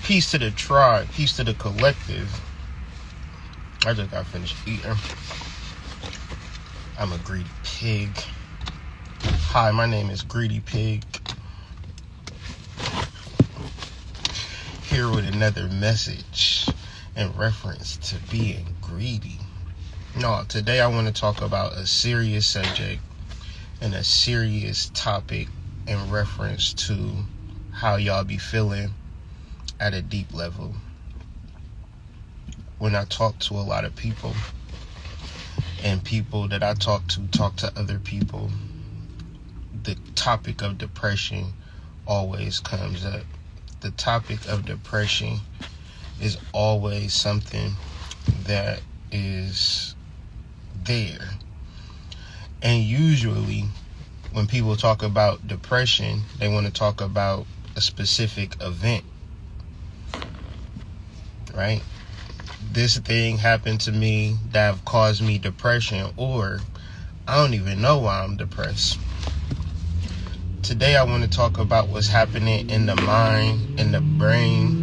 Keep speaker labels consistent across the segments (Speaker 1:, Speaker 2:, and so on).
Speaker 1: Peace to the tribe. Peace to the collective. I just got finished eating. I'm a greedy pig. Hi, my name is Greedy Pig. Here with another message in reference to being greedy. No, today I want to talk about a serious subject and a serious topic in reference to how y'all be feeling at a deep level. When I talk to a lot of people, and people that I talk to other people, the topic of depression always comes up. The topic of depression is always something that is there. And usually when people talk about depression, they want to talk about a specific event, right? This thing happened to me that have caused me depression, or I don't even know why I'm depressed. Today I want to talk about what's happening in the mind, in the brain,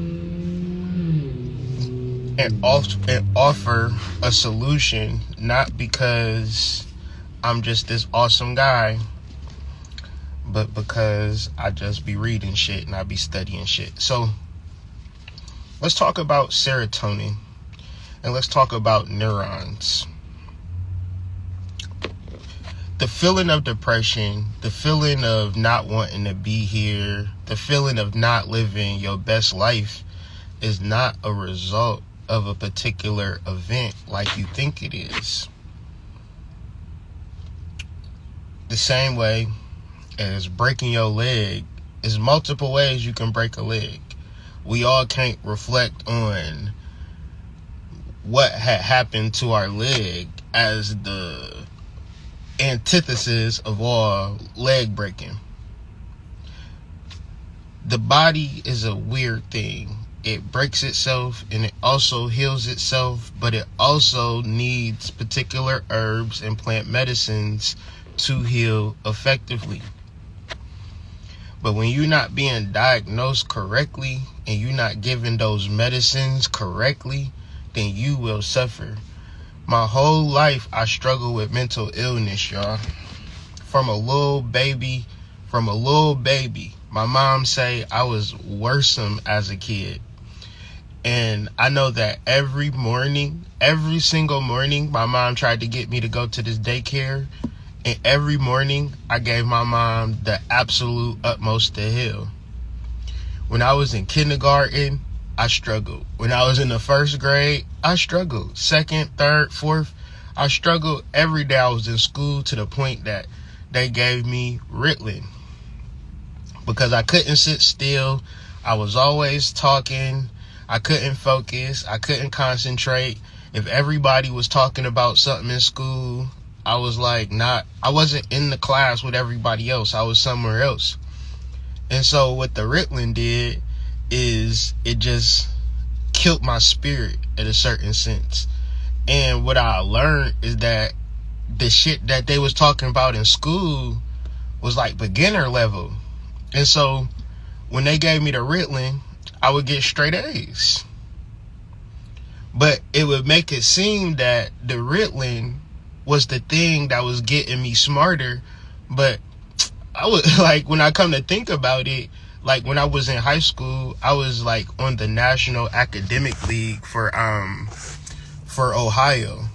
Speaker 1: and offer a solution, not because I'm just this awesome guy, but because I just be reading shit and I be studying shit. So let's talk about serotonin, and let's talk about neurons. The feeling of depression, the feeling of not wanting to be here, the feeling of not living your best life is not a result of a particular event like you think it is. The same way as breaking your leg, is multiple ways you can break a leg. We all can't reflect on what had happened to our leg as the antithesis of all leg breaking. The body is a weird thing. It breaks itself and it also heals itself, but it also needs particular herbs and plant medicines to heal effectively. But when you're not being diagnosed correctly and you're not given those medicines correctly, then you will suffer. My whole life, I struggle with mental illness, y'all. From a little baby, my mom say I was worrisome as a kid. And I know that every single morning, my mom tried to get me to go to this daycare. And every morning, I gave my mom the absolute utmost to hell. When I was in kindergarten, I struggled. When I was in the first grade, I struggled. Second, third, fourth, I struggled every day I was in school, to the point that they gave me Ritalin because I couldn't sit still. I was always talking. I couldn't focus. I couldn't concentrate. If everybody was talking about something in school, I was like, I wasn't in the class with everybody else. I was somewhere else. And so what the Ritalin did is it just killed my spirit in a certain sense. And what I learned is that the shit that they was talking about in school was like beginner level. And so when they gave me the Ritalin, I would get straight A's. But it would make it seem that the Ritalin was the thing that was getting me smarter. But I was like, when I come to think about it, like when I was in high school, I was like on the National Academic League for Ohio.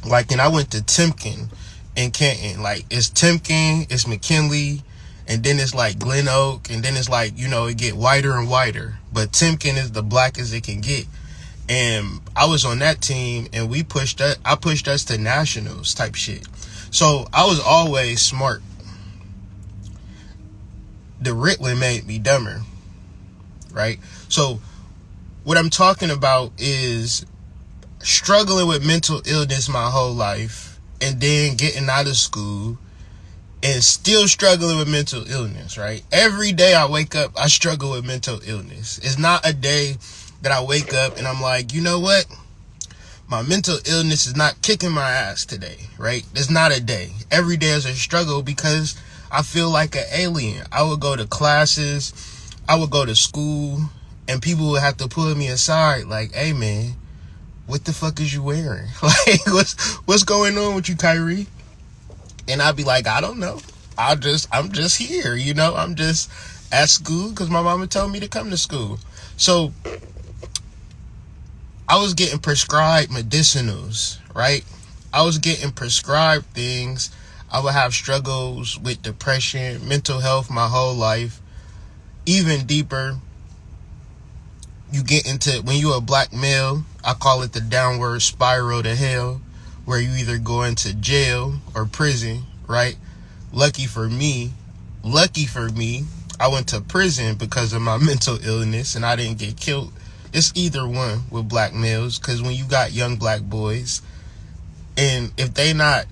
Speaker 1: Like, and I went to Timken in Canton. Like, it's Timken, it's McKinley, and then it's like Glen Oak, and then it's like, it get whiter and whiter. But Timken is the blackest it can get. And I was on that team, and I pushed us to nationals type shit. So I was always smart. The Ritalin made me dumber, right? So what I'm talking about is struggling with mental illness my whole life, and then getting out of school and still struggling with mental illness, right? Every day I wake up, I struggle with mental illness. It's not a day that I wake up and I'm like, you know what? My mental illness is not kicking my ass today, right? There's not a day. Every day is a struggle because I feel like an alien. I would go to classes, I would go to school, And people would have to pull me aside like, hey man, what the fuck is you wearing? Like, what's going on with you, Kyrie? And I'd be like, I don't know. I'm just here, you know? I'm just at school because my mama told me to come to school. So I was getting prescribed medicinals, right? I was getting prescribed things. I would have struggles with depression, mental health my whole life. Even deeper, you get into, when you're a black male, I call it the downward spiral to hell, where you either go into jail or prison, right? Lucky for me, I went to prison because of my mental illness and I didn't get killed. It's either one with black males, because when you got young black boys, and if they not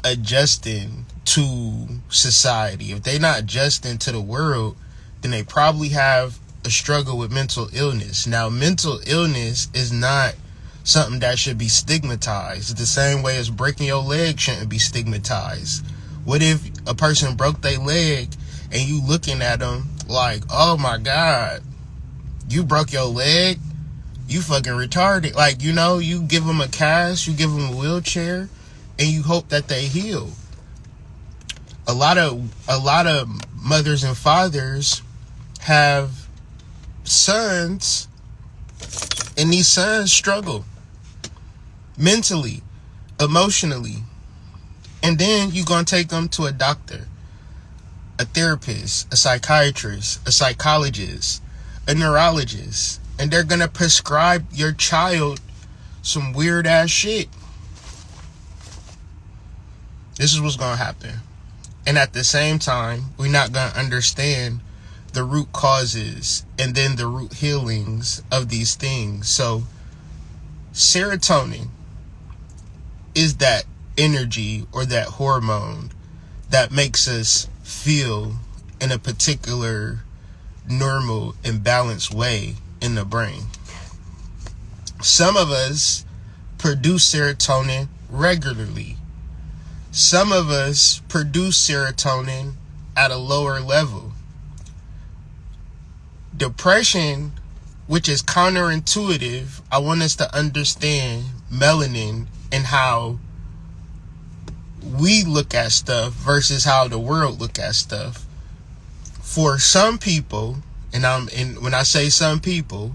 Speaker 1: adjusting to society, if they not adjusting to the world, then they probably have a struggle with mental illness. Now, mental illness is not something that should be stigmatized. The same way as breaking your leg shouldn't be stigmatized. What if a person broke their leg and you looking at them like, oh my God, you broke your leg? You fucking retarded. Like, you know, you give them a cast, you give them a wheelchair, and you hope that they heal. A lot of mothers and fathers have sons, and these sons struggle mentally, emotionally. And then you're going to take them to a doctor, a therapist, a psychiatrist, a psychologist, a neurologist, and they're going to prescribe your child some weird ass shit. This is what's going to happen. And at the same time, we're not going to understand the root causes and then the root healings of these things. So serotonin is that energy or that hormone that makes us feel in a particular normal and balanced way in the brain. Some of us produce serotonin regularly. Some of us produce serotonin at a lower level. Depression, which is counterintuitive, I want us to understand melanin and how we look at stuff versus how the world look at stuff. For some people, and when I say some people,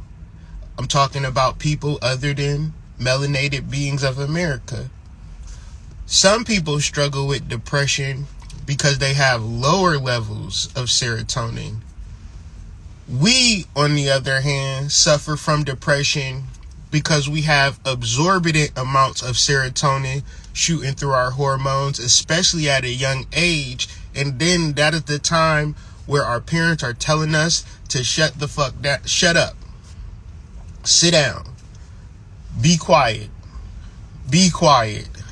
Speaker 1: I'm talking about people other than melanated beings of America. Some people struggle with depression because they have lower levels of serotonin. We, on the other hand, suffer from depression because we have exorbitant amounts of serotonin shooting through our hormones, especially at a young age. And then that is the time where our parents are telling us to shut the fuck down, shut up, sit down, be quiet,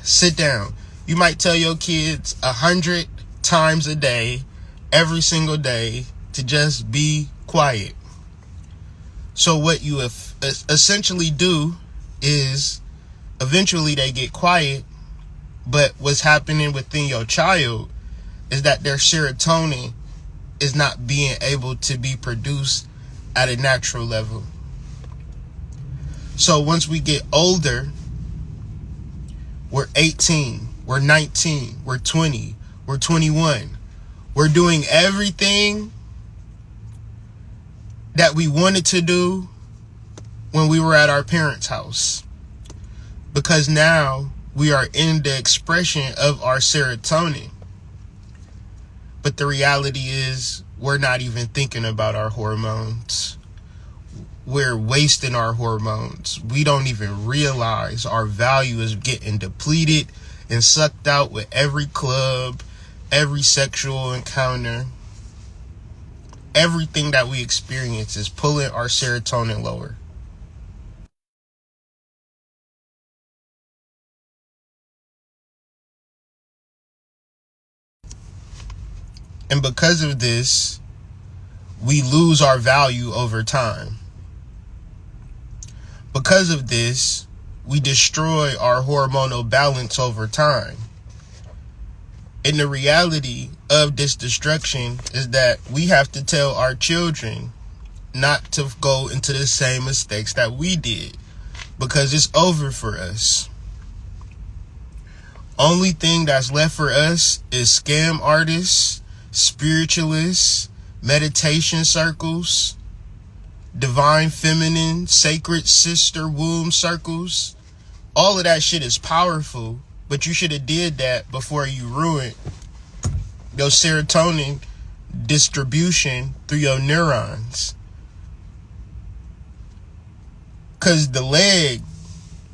Speaker 1: sit down. You might tell your kids 100 times a day, every single day, to just be quiet. So what you essentially do is eventually they get quiet, but what's happening within your child is that their serotonin is not being able to be produced at a natural level. So once we get older, we're 18, we're 19, we're 20, we're 21. We're doing everything that we wanted to do when we were at our parents' house. Because now we are in the expression of our serotonin. But the reality is we're not even thinking about our hormones. We're wasting our hormones. We don't even realize our value is getting depleted and sucked out with every club, every sexual encounter. Everything that we experience is pulling our serotonin lower. And because of this, we lose our value over time. Because of this, we destroy our hormonal balance over time. And the reality of this destruction is that we have to tell our children not to go into the same mistakes that we did, because it's over for us. Only thing that's left for us is scam artists, spiritualists, meditation circles, divine feminine, sacred sister womb circles. All of that shit is powerful, but you should have did that before you ruined your serotonin distribution through your neurons. Cause the leg,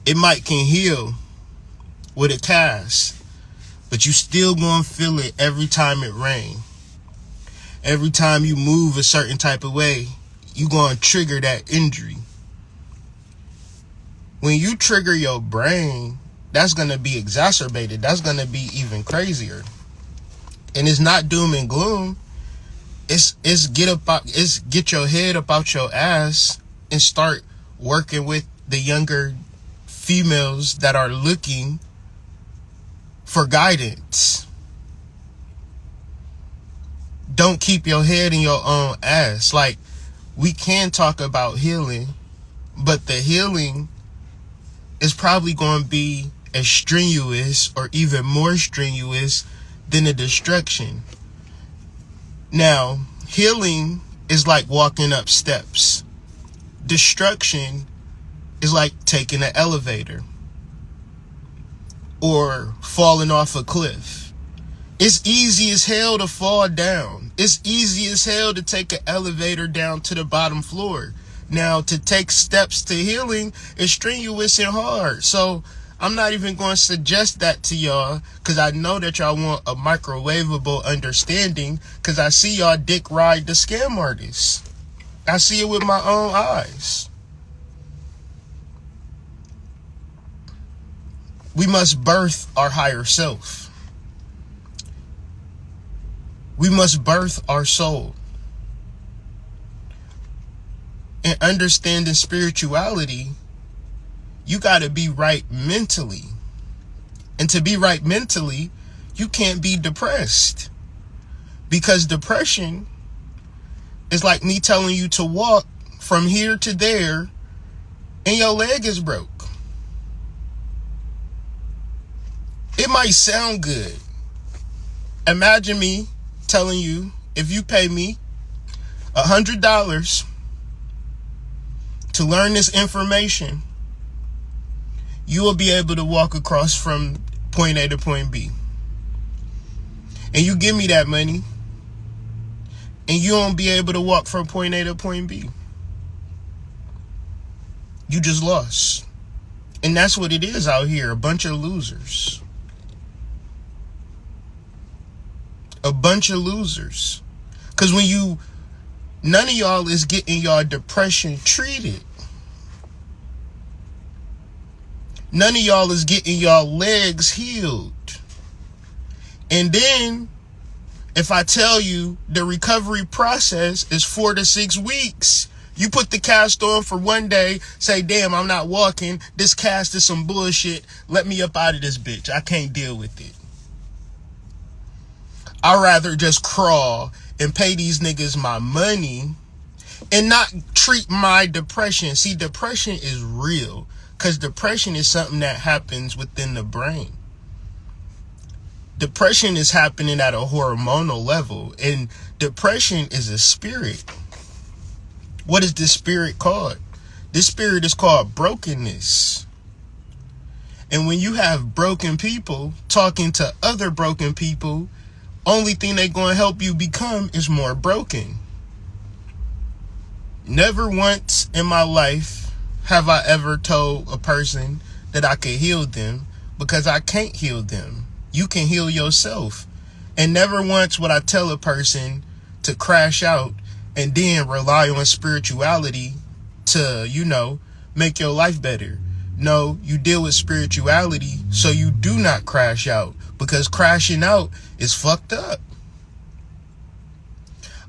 Speaker 1: it might can heal with a cast, but you still gonna feel it every time it rain. Every time you move a certain type of way, you gonna trigger that injury. When you trigger your brain, that's gonna be exacerbated. That's gonna be even crazier. And it's not doom and gloom. It's get your head up out your ass and start working with the younger females that are looking for guidance. Don't keep your head in your own ass. Like, we can talk about healing, but the healing is probably going to be as strenuous or even more strenuous than the destruction. Now, healing is like walking up steps. Destruction is like taking an elevator or falling off a cliff. It's easy as hell to fall down. It's easy as hell to take an elevator down to the bottom floor. Now, to take steps to healing is strenuous and hard. So I'm not even going to suggest that to y'all, because I know that y'all want a microwavable understanding, because I see y'all dick ride the scam artists. I see it with my own eyes. We must birth our higher self. We must birth our soul. And understanding spirituality, you got to be right mentally. And to be right mentally, you can't be depressed. Because depression is like me telling you to walk from here to there and your leg is broke. It might sound good. Imagine me telling you, if you pay me $100 to learn this information, you will be able to walk across from point A to point B. And you give me that money, and you won't be able to walk from point A to point B. You just lost. And that's what it is out here, a bunch of losers. A bunch of losers. Because none of y'all is getting y'all depression treated. None of y'all is getting y'all legs healed. And then, if I tell you the recovery process is 4 to 6 weeks, you put the cast on for one day, say, damn, I'm not walking. This cast is some bullshit. Let me up out of this bitch. I can't deal with it. I'd rather just crawl and pay these niggas my money and not treat my depression. See, depression is real, because depression is something that happens within the brain. Depression is happening at a hormonal level, and depression is a spirit. What is this spirit called? This spirit is called brokenness. And when you have broken people talking to other broken people, only thing they're going to help you become is more broken. Never once in my life have I ever told a person that I could heal them, because I can't heal them. You can heal yourself. And never once would I tell a person to crash out and then rely on spirituality to, make your life better. No, you deal with spirituality so you do not crash out, because crashing out is fucked up.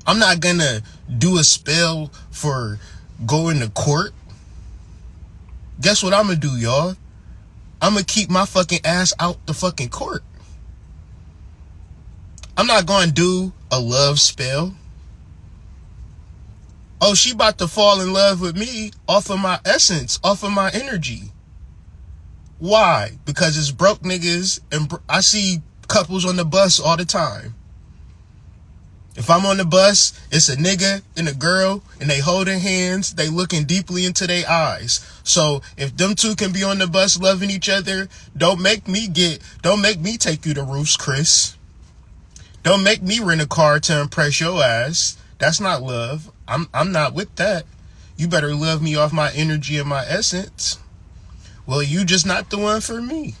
Speaker 1: I'm not gonna do a spell for going to court. Guess what I'm gonna do, y'all? I'm gonna keep my fucking ass out the fucking court. I'm not gonna do a love spell. Oh, she about to fall in love with me off of my essence, off of my energy. Why? Because it's broke niggas, and I see couples on the bus all the time. If I'm on the bus, it's a nigga and a girl, and they holding hands, they looking deeply into their eyes. So if them two can be on the bus loving each other, don't make me take you to Roof's, Chris. Don't make me rent a car to impress your ass. That's not love. I'm not with that. You better love me off my energy and my essence. Well, you just not the one for me.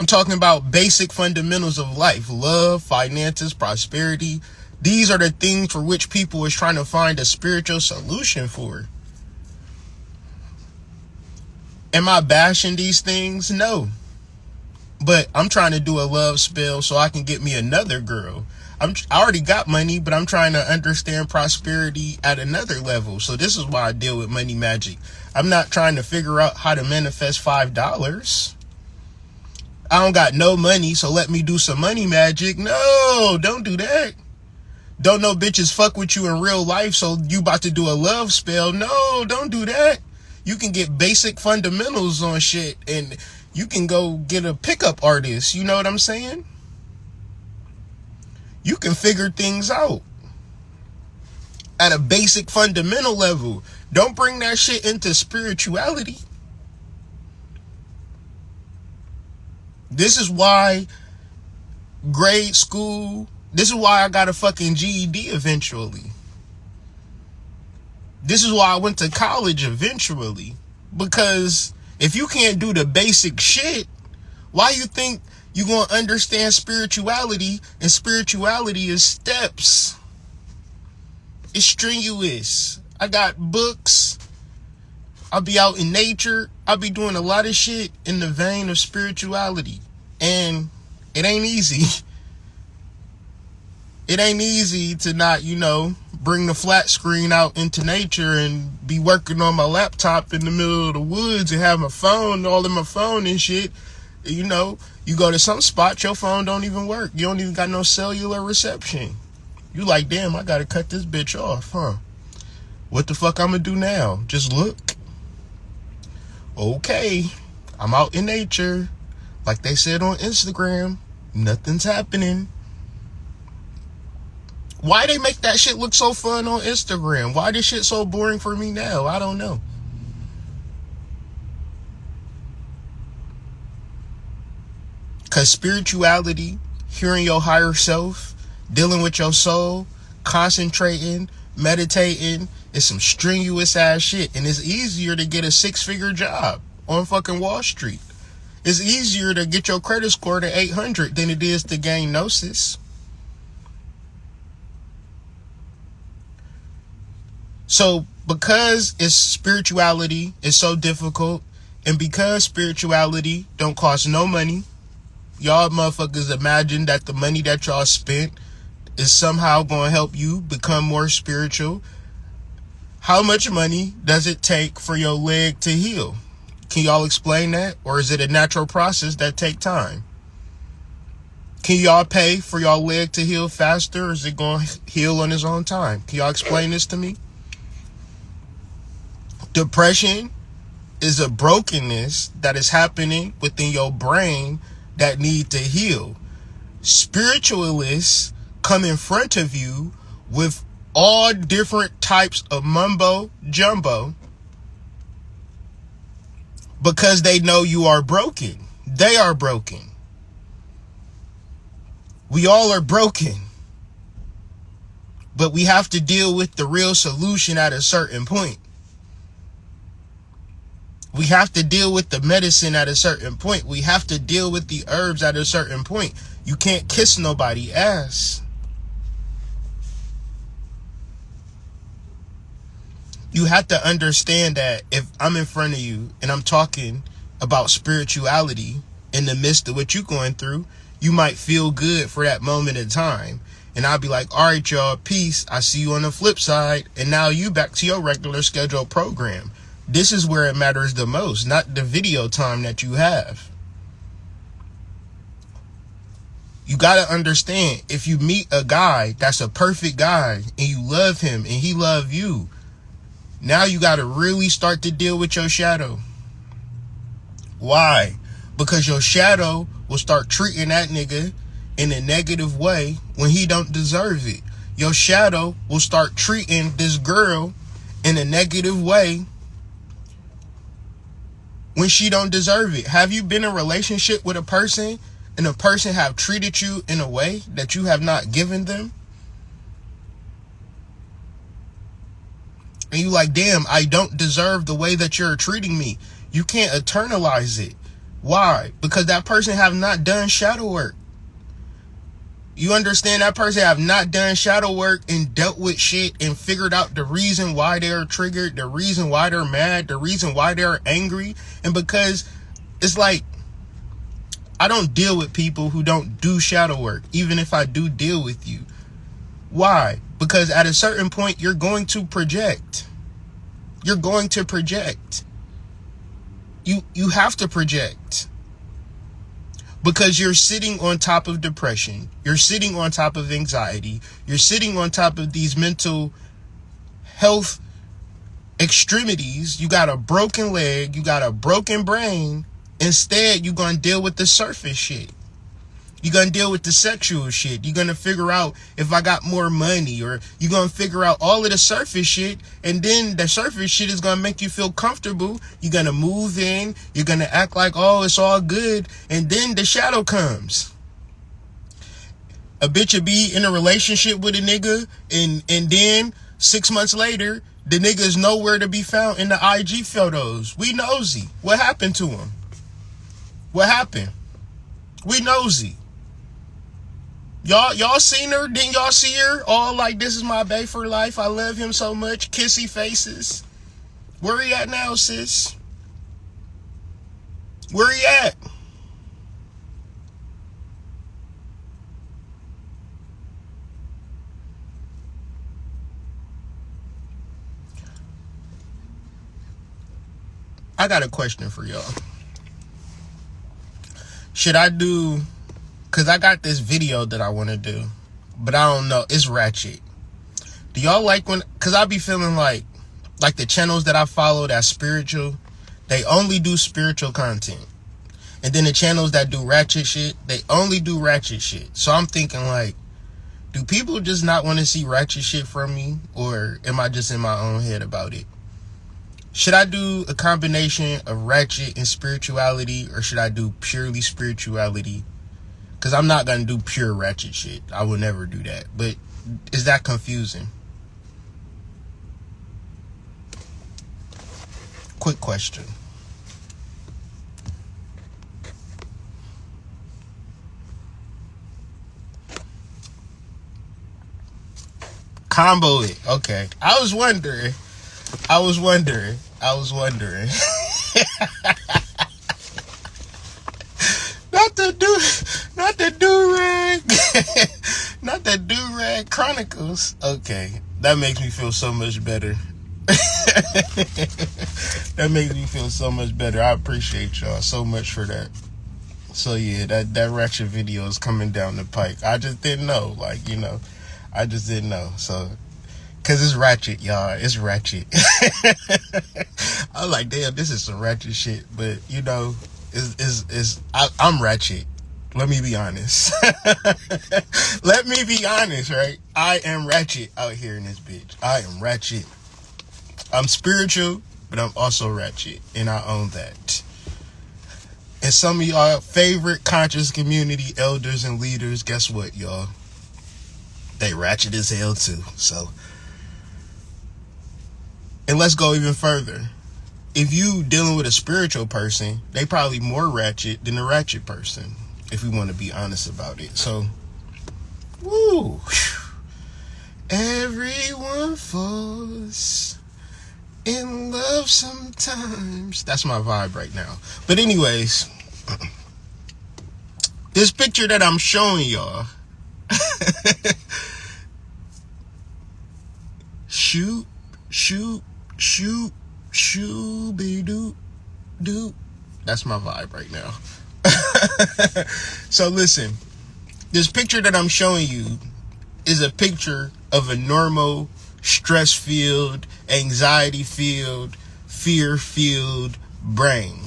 Speaker 1: I'm talking about basic fundamentals of life. Love, finances, prosperity. These are the things for which people is trying to find a spiritual solution for. Am I bashing these things? No. But I'm trying to do a love spell so I can get me another girl. I already got money, but I'm trying to understand prosperity at another level. So this is why I deal with money magic. I'm not trying to figure out how to manifest $5. I don't got no money, so let me do some money magic. No, don't do that. Don't no bitches fuck with you in real life, so you about to do a love spell. No, don't do that. You can get basic fundamentals on shit, and you can go get a pickup artist. You know what I'm saying? You can figure things out at a basic fundamental level. Don't bring that shit into spirituality. This is why grade school, this is why I got a fucking GED eventually. This is why I went to college eventually. Because if you can't do the basic shit, why you think you gonna understand spirituality? And spirituality is steps. It's strenuous. I got books. I'll be out in nature. I'll be doing a lot of shit in the vein of spirituality. And it ain't easy. It ain't easy to not, bring the flat screen out into nature and be working on my laptop in the middle of the woods and have my phone, all in my phone and shit. You go to some spot, your phone don't even work. You don't even got no cellular reception. You like, damn, I gotta cut this bitch off, huh? What the fuck I'm gonna do now? Just look? Okay, I'm out in nature. Like they said on Instagram, nothing's happening. Why they make that shit look so fun on Instagram? Why this shit so boring for me now? I don't know. Because spirituality, hearing your higher self, dealing with your soul, concentrating, meditating, is some strenuous ass shit. And it's easier to get a 6-figure job on fucking Wall Street. It's easier to get your credit score to 800 than it is to gain gnosis. So because it's spirituality is so difficult, and because spirituality don't cost no money, y'all motherfuckers imagine that the money that y'all spent is somehow going to help you become more spiritual. How much money does it take for your leg to heal? Can y'all explain that? Or is it a natural process that take time? Can y'all pay for y'all leg to heal faster, or is it going to heal on its own time? Can y'all explain this to me? Depression is a brokenness that is happening within your brain that need to heal. Spiritualists come in front of you with all different types of mumbo jumbo because they know you are broken. They are broken. We all are broken. But we have to deal with the real solution at a certain point. We have to deal with the medicine at a certain point. We have to deal with the herbs at a certain point. You can't kiss nobody ass. You have to understand that if I'm in front of you and I'm talking about spirituality in the midst of what you're going through, you might feel good for that moment in time. And I'll be like, all right, y'all, peace. I see you on the flip side. And now you back to your regular scheduled program. This is where it matters the most, not the video time that you have. You gotta understand, if you meet a guy that's a perfect guy and you love him and he love you, now you gotta really start to deal with your shadow. Why? Because your shadow will start treating that nigga in a negative way when he don't deserve it. Your shadow will start treating this girl in a negative way when she don't deserve it. Have you been in a relationship with a person and a person have treated you in a way that you have not given them? And you like, damn, I don't deserve the way that you're treating me. You can't internalize it. Why? Because that person have not done shadow work. You understand, that person have not done shadow work and dealt with shit and figured out the reason why they're triggered, the reason why they're mad, the reason why they're angry. And because it's like, I don't deal with people who don't do shadow work, even if I do deal with you. Why? Because at a certain point, you're going to project. You're going to project. You have to project. Because you're sitting on top of depression. You're sitting on top of anxiety. You're sitting on top of these mental health extremities. You got a broken leg. You got a broken brain. Instead, you're going to deal with the surface shit. You're going to deal with the sexual shit. You're going to figure out if I got more money, or you're going to figure out all of the surface shit. And then the surface shit is going to make you feel comfortable. You're going to move in. You're going to act like, oh, it's all good. And then the shadow comes. A bitch will be in a relationship with a nigga. And then 6 months later, the nigga is nowhere to be found in the IG photos. We nosy. What happened to him? What happened? We nosy. Y'all seen her? Didn't y'all see her? All like, this is my bae for life. I love him so much. Kissy faces. Where he at now, sis? Where he at? I got a question for y'all. Should I do, because I got this video that I want to do, but I don't know, it's ratchet. Do y'all like when, because I be feeling like the channels that I follow that's spiritual, they only do spiritual content. And then the channels that do ratchet shit, they only do ratchet shit. So I'm thinking like, do people just not want to see ratchet shit from me? Or am I just in my own head about it? Should I do a combination of ratchet and spirituality, or should I do purely spirituality? Because I'm not going to do pure ratchet shit. I will never do that. But is that confusing? Quick question. Combo it. Okay. I was wondering. Not the do-rag chronicles. Okay, that makes me feel so much better. That makes me feel so much better. I appreciate y'all so much for that. So yeah, that ratchet video is coming down the pike. I just didn't know, like, you know, I just didn't know. So, cause it's ratchet, y'all. It's ratchet. I'm like, damn, this is some ratchet shit. But you know, I'm ratchet. Let me be honest. Let me be honest, right? I am ratchet out here in this bitch. I am ratchet. I'm spiritual, but I'm also ratchet, and I own that. And some of y'all favorite conscious community elders and leaders, guess what, y'all? They ratchet as hell too. So, and let's go even further. If you dealing with a spiritual person, they probably more ratchet than a ratchet person, if we want to be honest about it. So, woo. Everyone falls in love sometimes. That's my vibe right now. But anyways, this picture that I'm showing y'all, shoot, be do. That's my vibe right now. So listen, This picture that I'm showing you is a picture of a normal, stress-filled, anxiety-filled, fear-filled brain.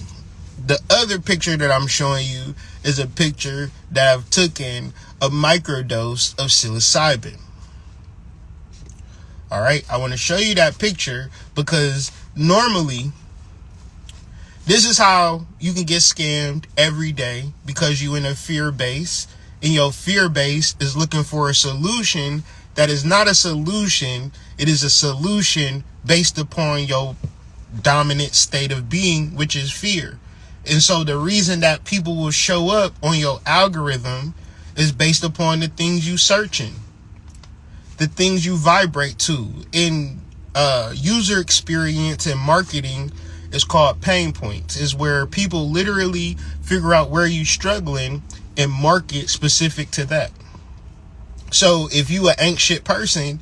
Speaker 1: The other picture that I'm showing you is a picture that I've taken a microdose of psilocybin. All right, I want to show you that picture because normally this is how you can get scammed every day, because you're in a fear base, and your fear base is looking for a solution that is not a solution. It is a solution based upon your dominant state of being, which is fear. And so the reason that people will show up on your algorithm is based upon the things you searching, the things you vibrate to. In user experience and marketing, it's called pain points. Is where people literally figure out where you're struggling and market specific to that. So if you an ain't shit person,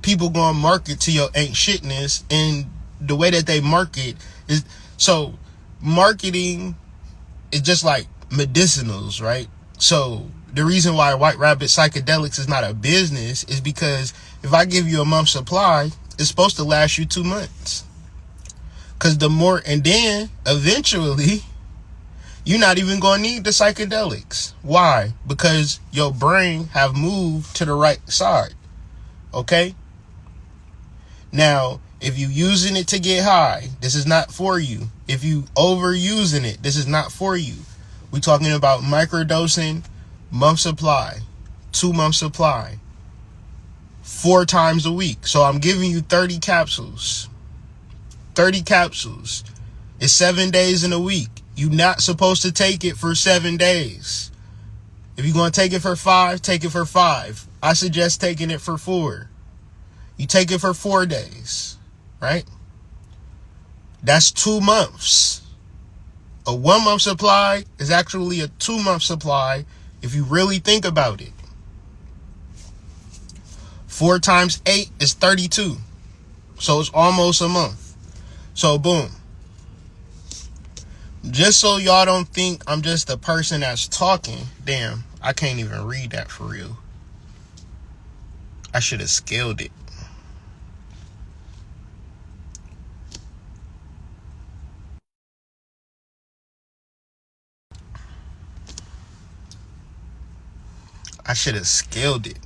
Speaker 1: people gonna market to your ain't shitness, and the way that they market is, so marketing is just like medicinals, right? So the reason why White Rabbit Psychedelics is not a business is because if I give you a month's supply, it's supposed to last you 2 months. Because the more, and then eventually you're not even going to need the psychedelics. Why? Because your brain have moved to the right side. Okay? Now, if you using it to get high, this is not for you. If you overusing it, this is not for you. We're talking about microdosing, month supply, 2 month supply, 4 times a week. So I'm giving you 30 capsules. 30 capsules. It's 7 days in a week. You're not supposed to take it for 7 days. If you're going to take it for 5, take it for 5. I suggest taking it for 4. You take it for 4 days, right? That's 2 months. A 1 month supply is actually a 2 month supply if you really think about it. 4 times 8 is 32. So it's almost a month. So boom. Just so y'all don't think I'm just a person that's talking. Damn, I can't even read that for real. I should have scaled it. I should have scaled it.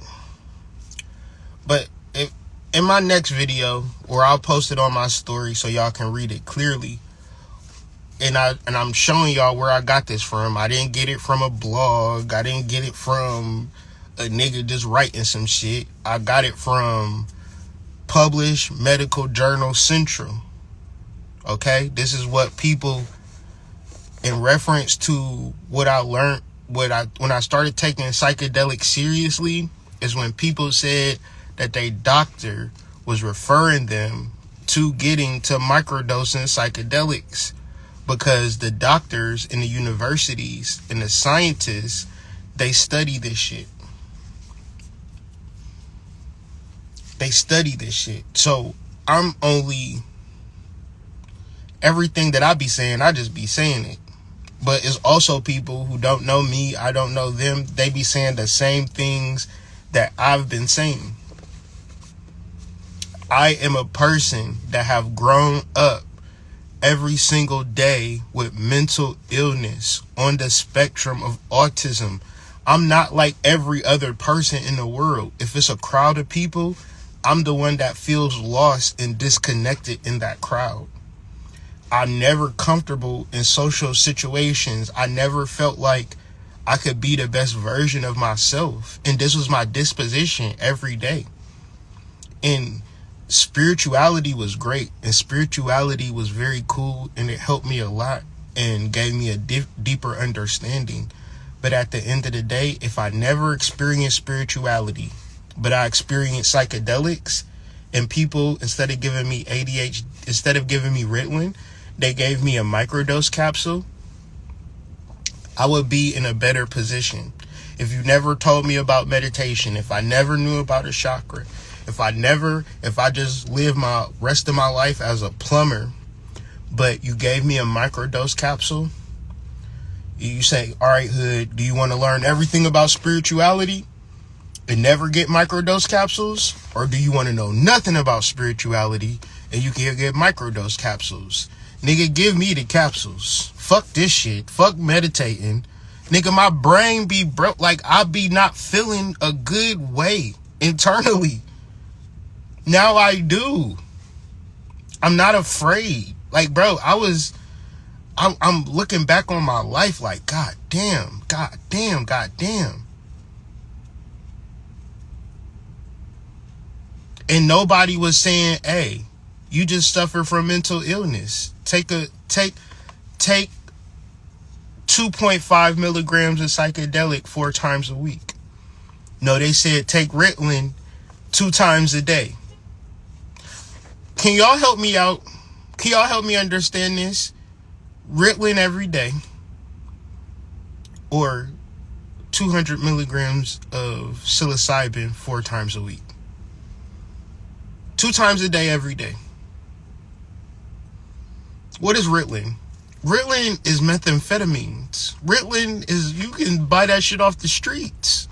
Speaker 1: But if in my next video, or I'll post it on my story so y'all can read it clearly, and I'm showing y'all where I got this from. I didn't get it from a blog. I didn't get it from a nigga just writing some shit. I got it from Published Medical Journal Central. Okay? This is what people, in reference to what I learned, when I started taking psychedelics seriously, is when people said that their doctor was referring them to getting to microdosing psychedelics, because the doctors in the universities and the scientists, they study this shit. They study this shit. So I'm only, everything that I be saying, I just be saying it. But it's also people who don't know me, I don't know them, they be saying the same things that I've been saying. I am a person that have grown up every single day with mental illness on the spectrum of autism. I'm not like every other person in the world. If it's a crowd of people, I'm the one that feels lost and disconnected in that crowd. I'm never comfortable in social situations. I never felt like I could be the best version of myself. And this was my disposition every day. And spirituality was great, and spirituality was very cool, and it helped me a lot and gave me a deeper understanding. But at the end of the day, if I never experienced spirituality, but I experienced psychedelics, and people, instead of giving me ADHD, instead of giving me Ritalin, they gave me a microdose capsule, I would be in a better position. If you never told me about meditation, if I never knew about a chakra, if I just live my rest of my life as a plumber, but you gave me a microdose capsule, You say, all right, Hood, do you want to learn everything about spirituality and never get microdose capsules? Or do you want to know nothing about spirituality and you can get microdose capsules? Nigga, give me the capsules. Fuck this shit. Fuck meditating. Nigga, my brain be broke. Like, I be not feeling a good way internally. Now I do. I'm not afraid. Like, bro, I'm looking back on my life like, God damn. And nobody was saying, hey, you just suffer from mental illness. Take 2.5 milligrams of psychedelic 4 times a week. No, they said take Ritalin 2 times a day. Can y'all help me out? Can y'all help me understand this? Ritalin every day, or 200 milligrams of psilocybin 4 times a week. 2 times a day, every day. What is Ritalin? Ritalin is methamphetamines. Ritalin is, you can buy that shit off the streets.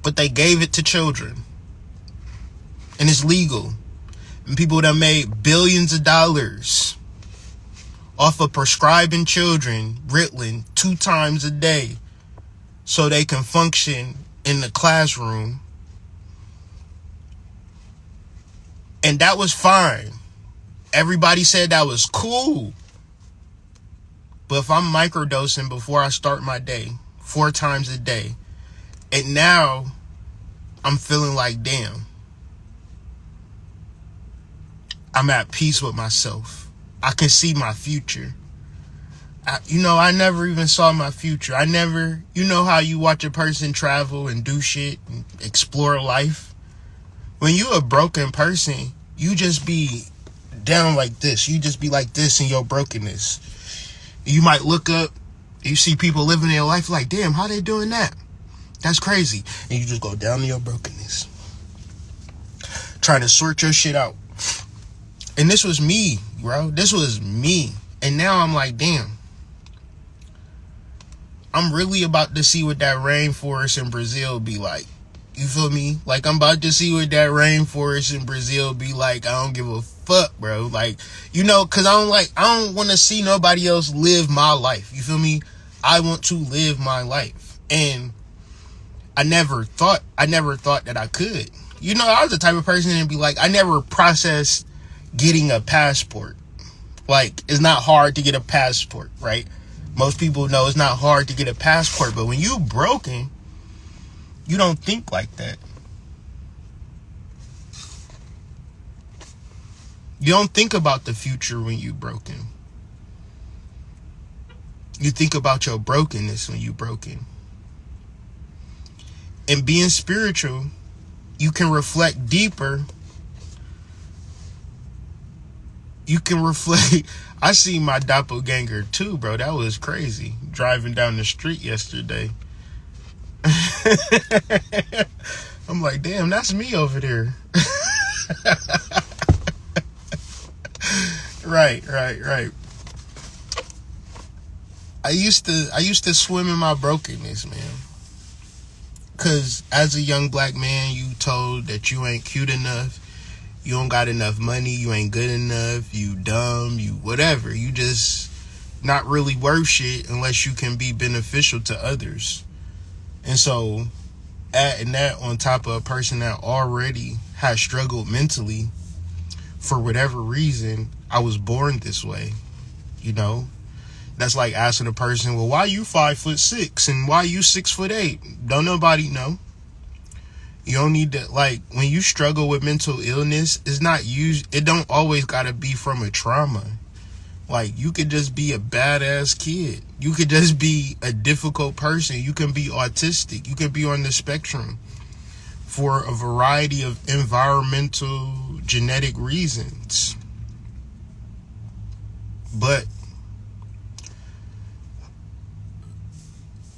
Speaker 1: But they gave it to children. And it's legal. And people that made billions of dollars off of prescribing children Ritalin 2 times a day so they can function in the classroom. And that was fine. Everybody said that was cool. But if I'm microdosing before I start my day 4 times a day, and now I'm feeling like, damn, I'm at peace with myself. I can see my future. I never even saw my future. You know how you watch a person travel and do shit and explore life? When you a broken person, you just be down like this. You just be like this in your brokenness. You might look up, you see people living their life like, damn, how they doing that? That's crazy. And you just go down to your brokenness, trying to sort your shit out. And this was me, bro. This was me. And now I'm like, damn, I'm really about to see what that rainforest in Brazil be like. You feel me? Like, I'm about to see what that rainforest in Brazil be like. I don't give a fuck, bro. Like, cause I don't want to see nobody else live my life. You feel me? I want to live my life. And I never thought that I could. I was the type of person to be like, I never processed getting a passport. Like, it's not hard to get a passport, right? Most people know it's not hard to get a passport, but when you broken, you don't think like that. You don't think about the future when you broken. You think about your brokenness when you broken. And being spiritual, you can reflect deeper. You can reflect. I see my doppelganger too, bro. That was crazy. Driving down the street yesterday. I'm like, damn, that's me over there. Right. I used to swim in my brokenness, man. Cause as a young black man, you told that you ain't cute enough, you don't got enough money, you ain't good enough, you dumb, you whatever. You just not really worth shit unless you can be beneficial to others. And so, adding that on top of a person that already has struggled mentally, for whatever reason, I was born this way, That's like asking a person, well, why you 5'6" and why you 6'8"? Don't nobody know. You don't need to, like, when you struggle with mental illness, it don't always gotta be from a trauma. Like, you could just be a badass kid. You could just be a difficult person. You can be autistic. You can be on the spectrum for a variety of environmental, genetic reasons. But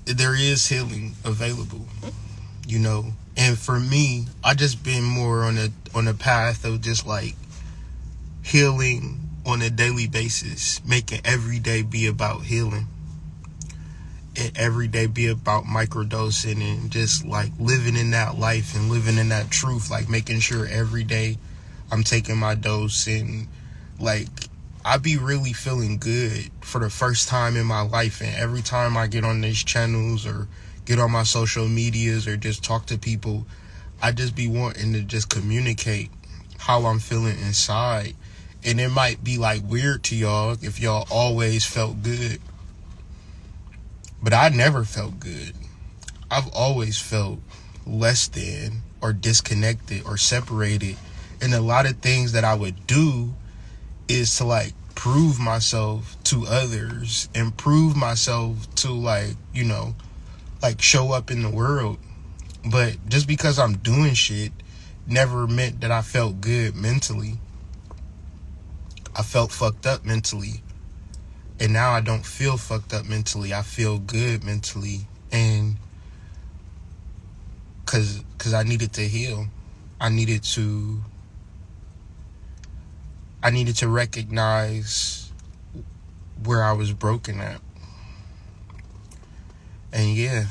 Speaker 1: there is healing available, And for me, I just been more on a path of just like healing on a daily basis, making every day be about healing. and every day be about microdosing and just like living in that life and living in that truth, like making sure every day I'm taking my dose. And like I be really feeling good for the first time in my life. And every time I get on these channels or get on my social medias or just talk to people, I just be wanting to just communicate how I'm feeling inside. And it might be like weird to y'all if y'all always felt good, but I never felt good. I've always felt less than or disconnected or separated. And a lot of things that I would do is to like prove myself to others and prove myself to like, you know, like show up in the world. But just because I'm doing shit never meant that I felt good mentally. I felt fucked up mentally. And now I don't feel fucked up mentally. I feel good mentally. And cause I needed to heal. I needed to recognize where I was broken at. And yeah.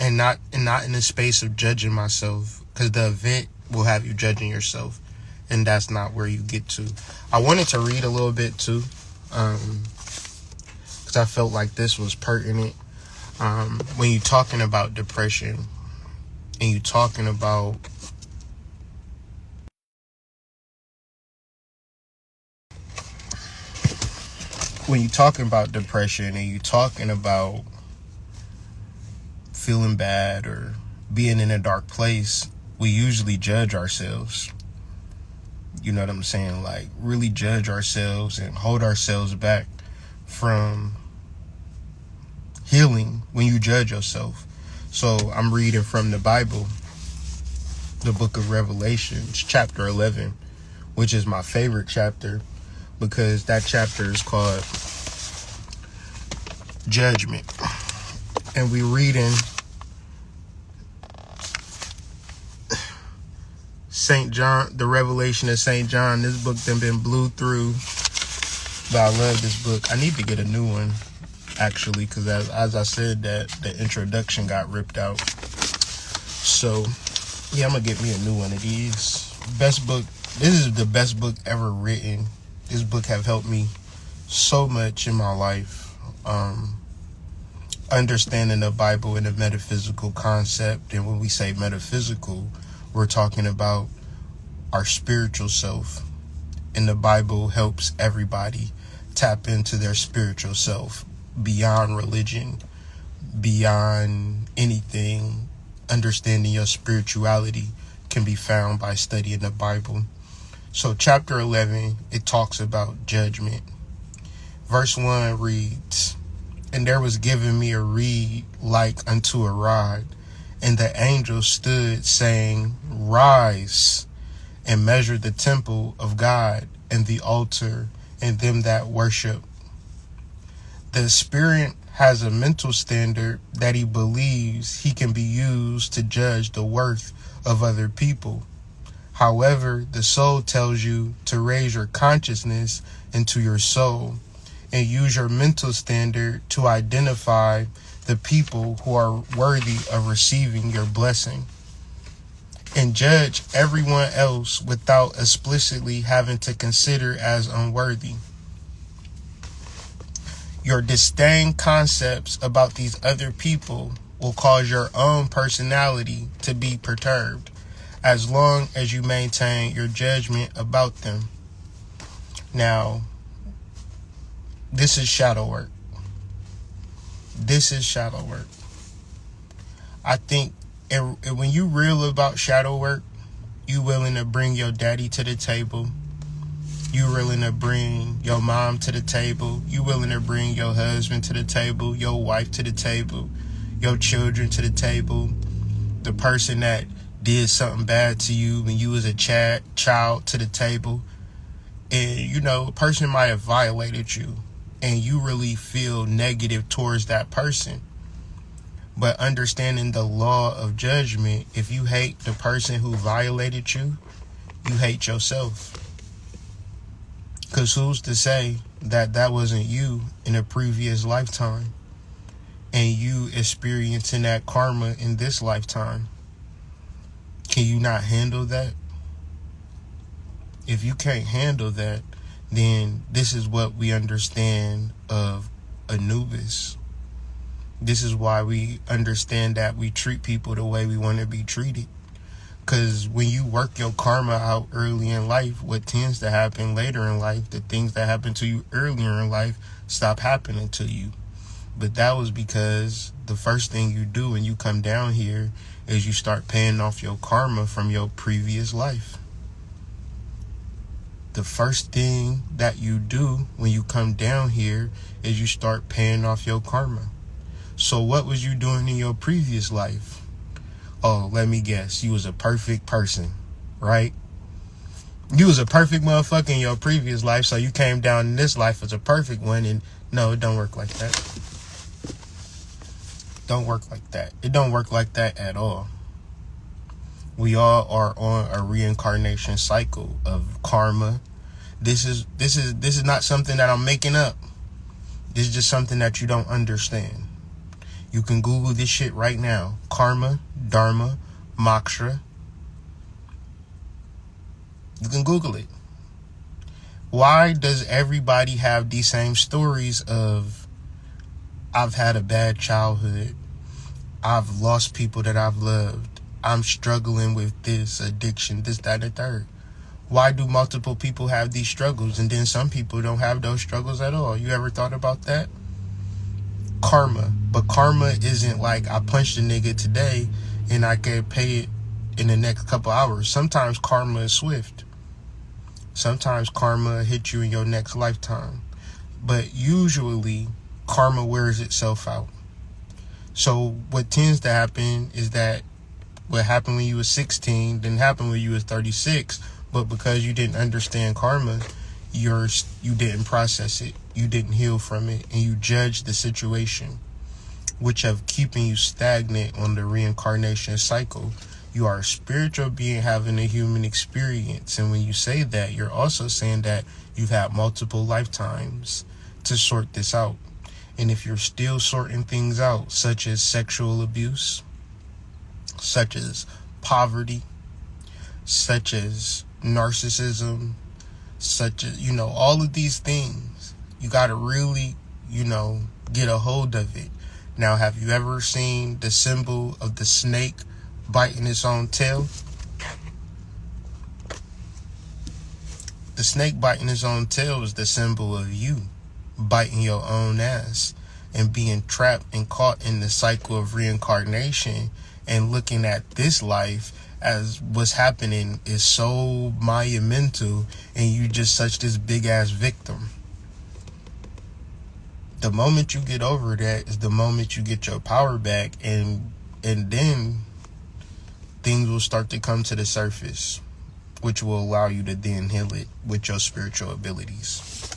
Speaker 1: And not in the space of judging myself. Because the event will have you judging yourself. And that's not where you get to. I wanted to read a little bit too. Because I felt like this was pertinent. When you're talking about depression and you're talking about depression and you're talking about feeling bad or being in a dark place, we usually judge ourselves. You know what I'm saying? Like really judge ourselves and hold ourselves back from healing when you judge yourself. So I'm reading from the Bible, the book of Revelations, chapter 11, which is my favorite chapter because that chapter is called Judgment. And we reading St. John, the Revelation of St. John. This book done been blew through, but I love this book. I need to get a new one, actually, because as I said, that the introduction got ripped out. So, yeah, I'm going to get me a new one of these. Best book. This is the best book ever written. This book have helped me so much in my life. Understanding the Bible and the metaphysical concept. And when we say metaphysical, we're talking about our spiritual self. And the Bible helps everybody tap into their spiritual self beyond religion, beyond anything. Understanding your spirituality can be found by studying the Bible. So chapter 11, it talks about judgment. Verse 1 reads, "And there was given me a reed like unto a rod, and the angel stood, saying, Rise, and measure the temple of God, and the altar, and them that worship." The spirit has a mental standard that he believes he can be used to judge the worth of other people. However, the soul tells you to raise your consciousness into your soul and use your mental standard to identify the people who are worthy of receiving your blessing and judge everyone else without explicitly having to consider as unworthy. Your disdain concepts about these other people will cause your own personality to be perturbed as long as you maintain your judgment about them. Now, this is shadow work. This is shadow work. I think when you real about shadow work, you willing to bring your daddy to the table. You willing to bring your mom to the table. You willing to bring your husband to the table, your wife to the table, your children to the table. The person that did something bad to you when you was a child to the table. And, you know, a person might have violated you and you really feel negative towards that person. But understanding the law of judgment, if you hate the person who violated you, you hate yourself. Because who's to say that that wasn't you in a previous lifetime? and you experiencing that karma in this lifetime. Can you not handle that? If you can't handle that, then this is what we understand of Anubis. This is why we understand that we treat people the way we want to be treated. Because when you work your karma out early in life, what tends to happen later in life, the things that happen to you earlier in life stop happening to you. But that was because the first thing you do when you come down here is you start paying off your karma from your previous life. The first thing that you do when you come down here is you start paying off your karma. So what was you doing in your previous life? Oh, let me guess. You was a perfect person, right? You was a perfect motherfucker in your previous life, so you came down in this life as a perfect one, and no, it don't work like that. Don't work like that. It don't work like that at all. We all are on a reincarnation cycle of karma. This is not something that I'm making up. This is just something that you don't understand. You can Google this shit right now. Karma, Dharma, Moksha. You can Google it. Why does everybody have these same stories of, I've had a bad childhood, I've lost people that I've loved, I'm struggling with this addiction, this, that, and the third? Why do multiple people have these struggles and then some people don't have those struggles at all? You ever thought about that? Karma. But karma isn't like I punched a nigga today and I can pay it in the next couple hours. Sometimes karma is swift. Sometimes karma hits you in your next lifetime. But usually karma wears itself out. So what tends to happen is that what happened when you was 16 didn't happen when you was 36, but because you didn't understand karma, you didn't process it, you didn't heal from it, and you judged the situation, which of keeping you stagnant on the reincarnation cycle. You are a spiritual being having a human experience, and when you say that, you're also saying that you've had multiple lifetimes to sort this out. And if you're still sorting things out, such as sexual abuse, such as poverty, such as narcissism, such as, all of these things, you got to really, get a hold of it. Now, have you ever seen the symbol of the snake biting its own tail? The snake biting its own tail is the symbol of you biting your own ass and being trapped and caught in the cycle of reincarnation and looking at this life as what's happening is so monumental and you just such this big ass victim. The moment you get over that is the moment you get your power back, and then things will start to come to the surface, which will allow you to then heal it with your spiritual abilities.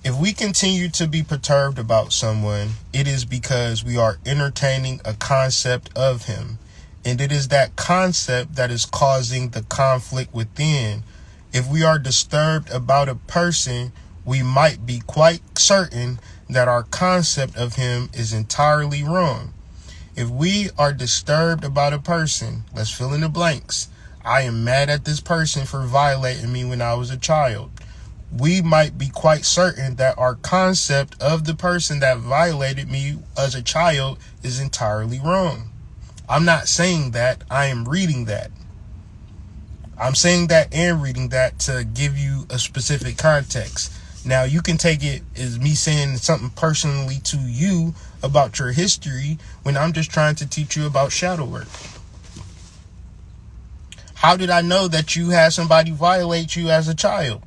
Speaker 1: If we continue to be perturbed about someone, it is because we are entertaining a concept of him, and it is that concept that is causing the conflict within. If we are disturbed about a person, we might be quite certain that our concept of him is entirely wrong. If we are disturbed about a person, let's fill in the blanks. I am mad at this person for violating me when I was a child. We might be quite certain that our concept of the person that violated me as a child is entirely wrong. I'm not saying that, I am reading that. I'm saying that and reading that to give you a specific context. Now, you can take it as me saying something personally to you about your history when I'm just trying to teach you about shadow work. How did I know that you had somebody violate you as a child?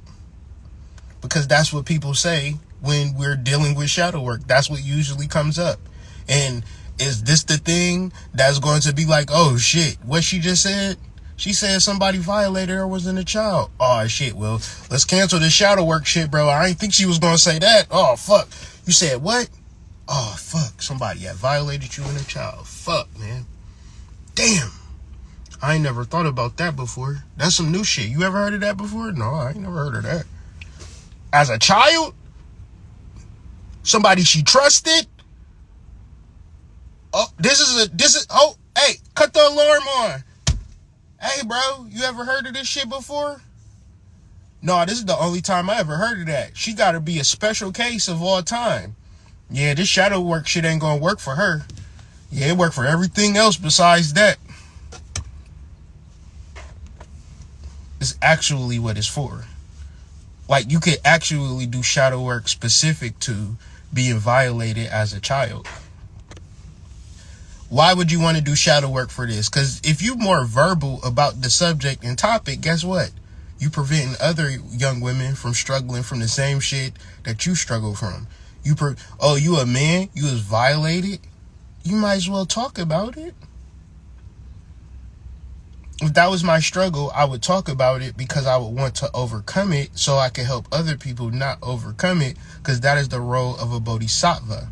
Speaker 1: Because that's what people say when we're dealing with shadow work. That's what usually comes up. And is this the thing that's going to be like, oh shit, what she just said? She said somebody violated her wasn't a child. Oh shit, well, let's cancel this shadow work shit, bro. I didn't think she was gonna say that. Oh fuck. You said what? Oh fuck. Somebody had violated you and a child. Fuck, man. Damn. I ain't never thought about that before. That's some new shit. You ever heard of that before? No, I ain't never heard of that. As a child? Somebody she trusted? Oh, oh, hey, cut the alarm on. Hey, bro, you ever heard of this shit before? No, this is the only time I ever heard of that. She gotta be a special case of all time. Yeah, this shadow work shit ain't gonna work for her. Yeah, it worked for everything else besides that. It's actually what it's for. Like, you could actually do shadow work specific to being violated as a child. Why would you want to do shadow work for this? Because if you're more verbal about the subject and topic, guess what? You preventing other young women from struggling from the same shit that you struggle from. You a man? You was violated? You might as well talk about it. If that was my struggle, I would talk about it because I would want to overcome it so I can help other people not overcome it, because that is the role of a bodhisattva.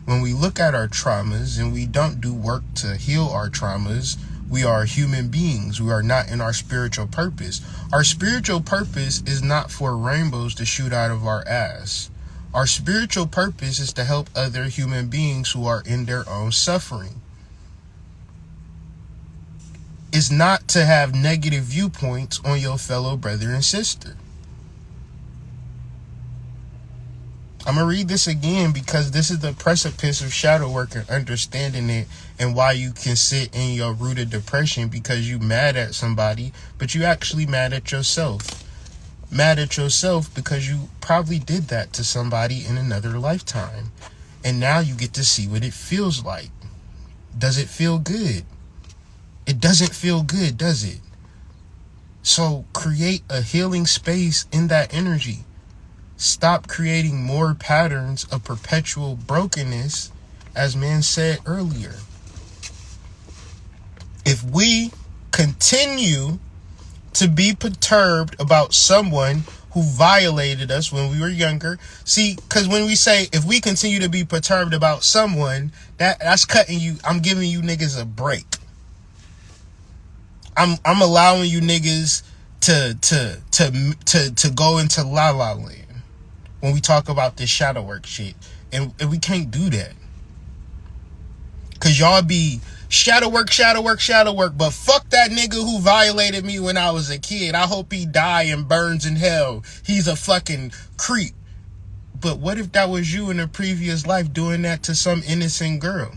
Speaker 1: When we look at our traumas and we don't do work to heal our traumas, we are human beings. We are not in our spiritual purpose. Our spiritual purpose is not for rainbows to shoot out of our ass. Our spiritual purpose is to help other human beings who are in their own suffering. It's not to have negative viewpoints on your fellow brother and sister. I'm going to read this again because this is the precipice of shadow work and understanding it, and why you can sit in your rooted depression because you mad at somebody, but you actually mad at yourself. Mad at yourself because you probably did that to somebody in another lifetime. And now you get to see what it feels like. Does it feel good? It doesn't feel good, does it? So create a healing space in that energy. Stop creating more patterns of perpetual brokenness, as man said earlier. If we continue to be perturbed about someone who violated us when we were younger, see, because when we say if we continue to be perturbed about someone, that's cutting you. I'm giving you niggas a break. I'm allowing you niggas to go into la la land when we talk about this shadow work shit, and we can't do that because y'all be shadow work, but fuck that nigga who violated me when I was a kid. I hope he die and burns in hell. He's a fucking creep. But what if that was you in a previous life doing that to some innocent girl?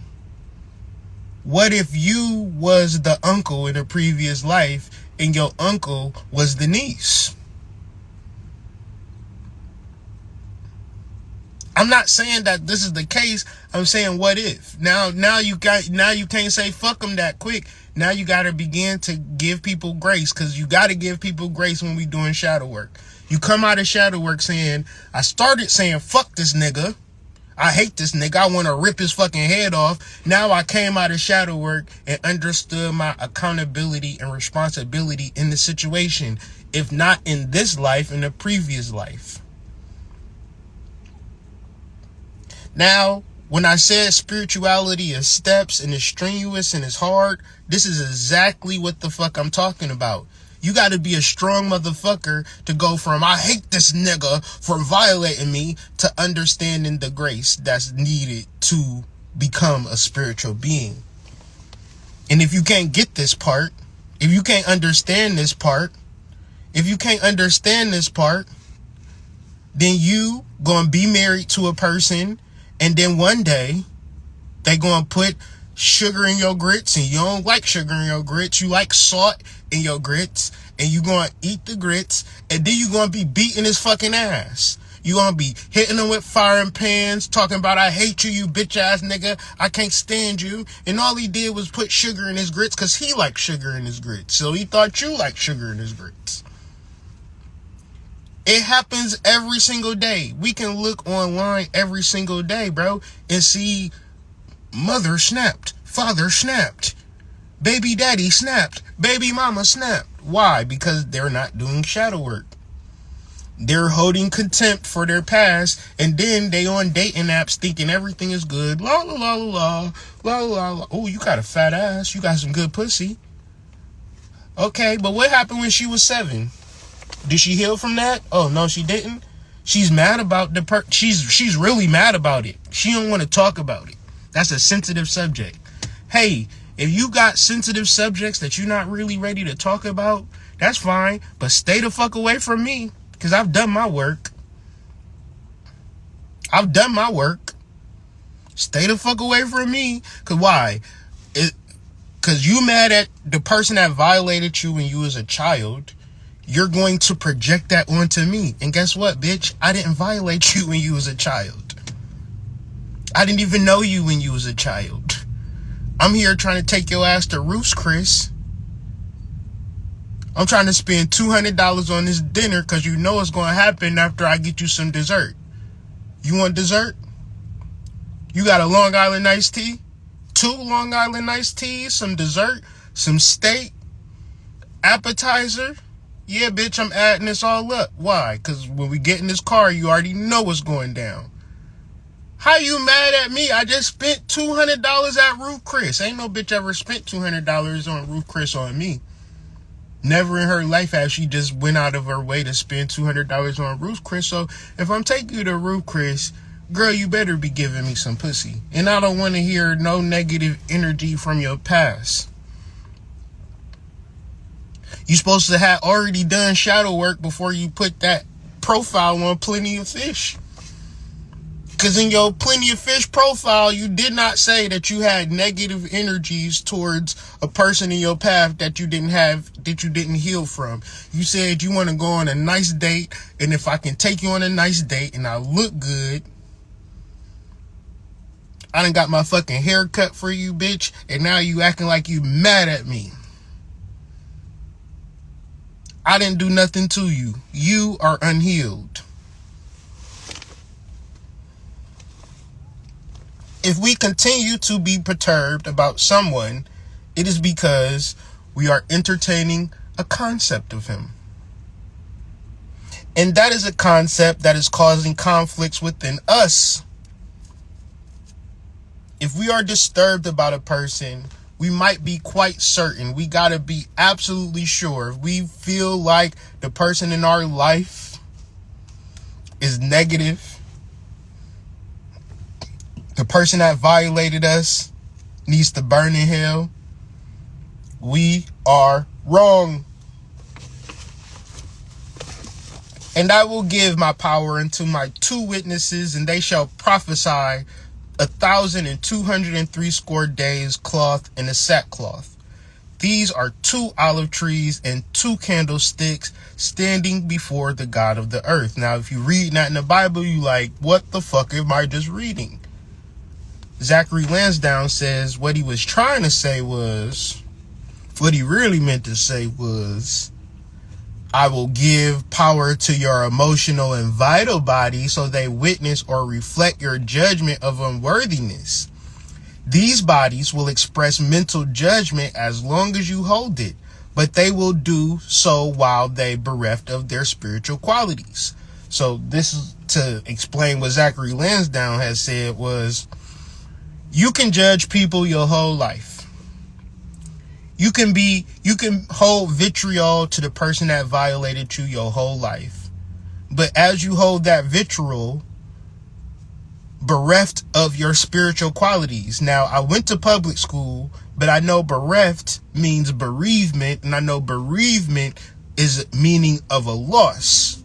Speaker 1: What if you was the uncle in a previous life and your uncle was the niece? I'm not saying that this is the case. I'm saying what if. Now you can't say fuck them that quick. Now you got to begin to give people grace, because you got to give people grace when we doing shadow work. You come out of shadow work saying, I started saying fuck this nigga. I hate this nigga. I want to rip his fucking head off. Now I came out of shadow work and understood my accountability and responsibility in the situation. If not in this life, in the previous life. Now, when I said spirituality is steps and it's strenuous and it's hard, this is exactly what the fuck I'm talking about. You got to be a strong motherfucker to go from I hate this nigga for violating me to understanding the grace that's needed to become a spiritual being. And if you can't get this part, if you can't understand this part, then you gonna be married to a person, and then one day they gonna put sugar in your grits, and you don't like sugar in your grits. You like salt in your grits, and you gonna eat the grits, and then you gonna be beating his fucking ass. You gonna be hitting him with frying pans, talking about I hate you, you bitch ass nigga. I can't stand you. And all he did was put sugar in his grits because he liked sugar in his grits. So he thought you liked sugar in his grits. It happens every single day. We can look online every single day, bro, and see mother snapped, father snapped, baby daddy snapped, baby mama snapped. Why? Because they're not doing shadow work. They're holding contempt for their past, and then they on dating apps thinking everything is good. La la la la la la la. Oh, you got a fat ass. You got some good pussy. Okay, but what happened when she was 7? Did she heal from that? Oh no, she didn't. She's mad about she's really mad about it. She don't want to talk about it. That's a sensitive subject. Hey, if you got sensitive subjects that you're not really ready to talk about, that's fine. But stay the fuck away from me, because I've done my work. I've done my work. Stay the fuck away from me. Because why? Because you mad at the person that violated you when you was a child. You're going to project that onto me. And guess what, bitch? I didn't violate you when you was a child. I didn't even know you when you was a child. I'm here trying to take your ass to Roof's, Chris. I'm trying to spend $200 on this dinner because you know what's going to happen after I get you some dessert. You want dessert? You got a Long Island iced tea? 2 Long Island iced teas, some dessert, some steak, appetizer. Yeah, bitch, I'm adding this all up. Why? Because when we get in this car, you already know what's going down. How you mad at me? I just spent $200 at Roof Chris. Ain't no bitch ever spent $200 on Roof Chris on me. Never in her life has she just went out of her way to spend $200 on Roof Chris. So if I'm taking you to Roof Chris, girl, you better be giving me some pussy. And I don't want to hear no negative energy from your past. You supposed to have already done shadow work before you put that profile on Plenty of Fish. Because in your Plenty of Fish profile, you did not say that you had negative energies towards a person in your path that you didn't heal from. You said you want to go on a nice date, and if I can take you on a nice date and I look good, I done got my fucking hair cut for you, bitch, and now you acting like you mad at me. I didn't do nothing to you. You are unhealed. If we continue to be perturbed about someone, it is because we are entertaining a concept of him. And that is a concept that is causing conflicts within us. If we are disturbed about a person, we might be quite certain. We got to be absolutely sure. If we feel like the person in our life is negative, the person that violated us needs to burn in hell, we are wrong. And I will give my power unto my 2 witnesses, and they shall prophesy 1,203 days, cloth in a sackcloth. These are 2 olive trees and 2 candlesticks standing before the God of the earth. Now, if you read that in the Bible, you like, what the fuck am I just reading? Zachary Lansdowne says what he was trying to say was, what he really meant to say was, I will give power to your emotional and vital body so they witness or reflect your judgment of unworthiness. These bodies will express mental judgment as long as you hold it, but they will do so while they bereft of their spiritual qualities. So this is to explain what Zachary Lansdowne has said was, you can judge people your whole life. You can hold vitriol to the person that violated you your whole life. But as you hold that vitriol, bereft of your spiritual qualities. Now, I went to public school, but I know bereft means bereavement, and I know bereavement is meaning of a loss.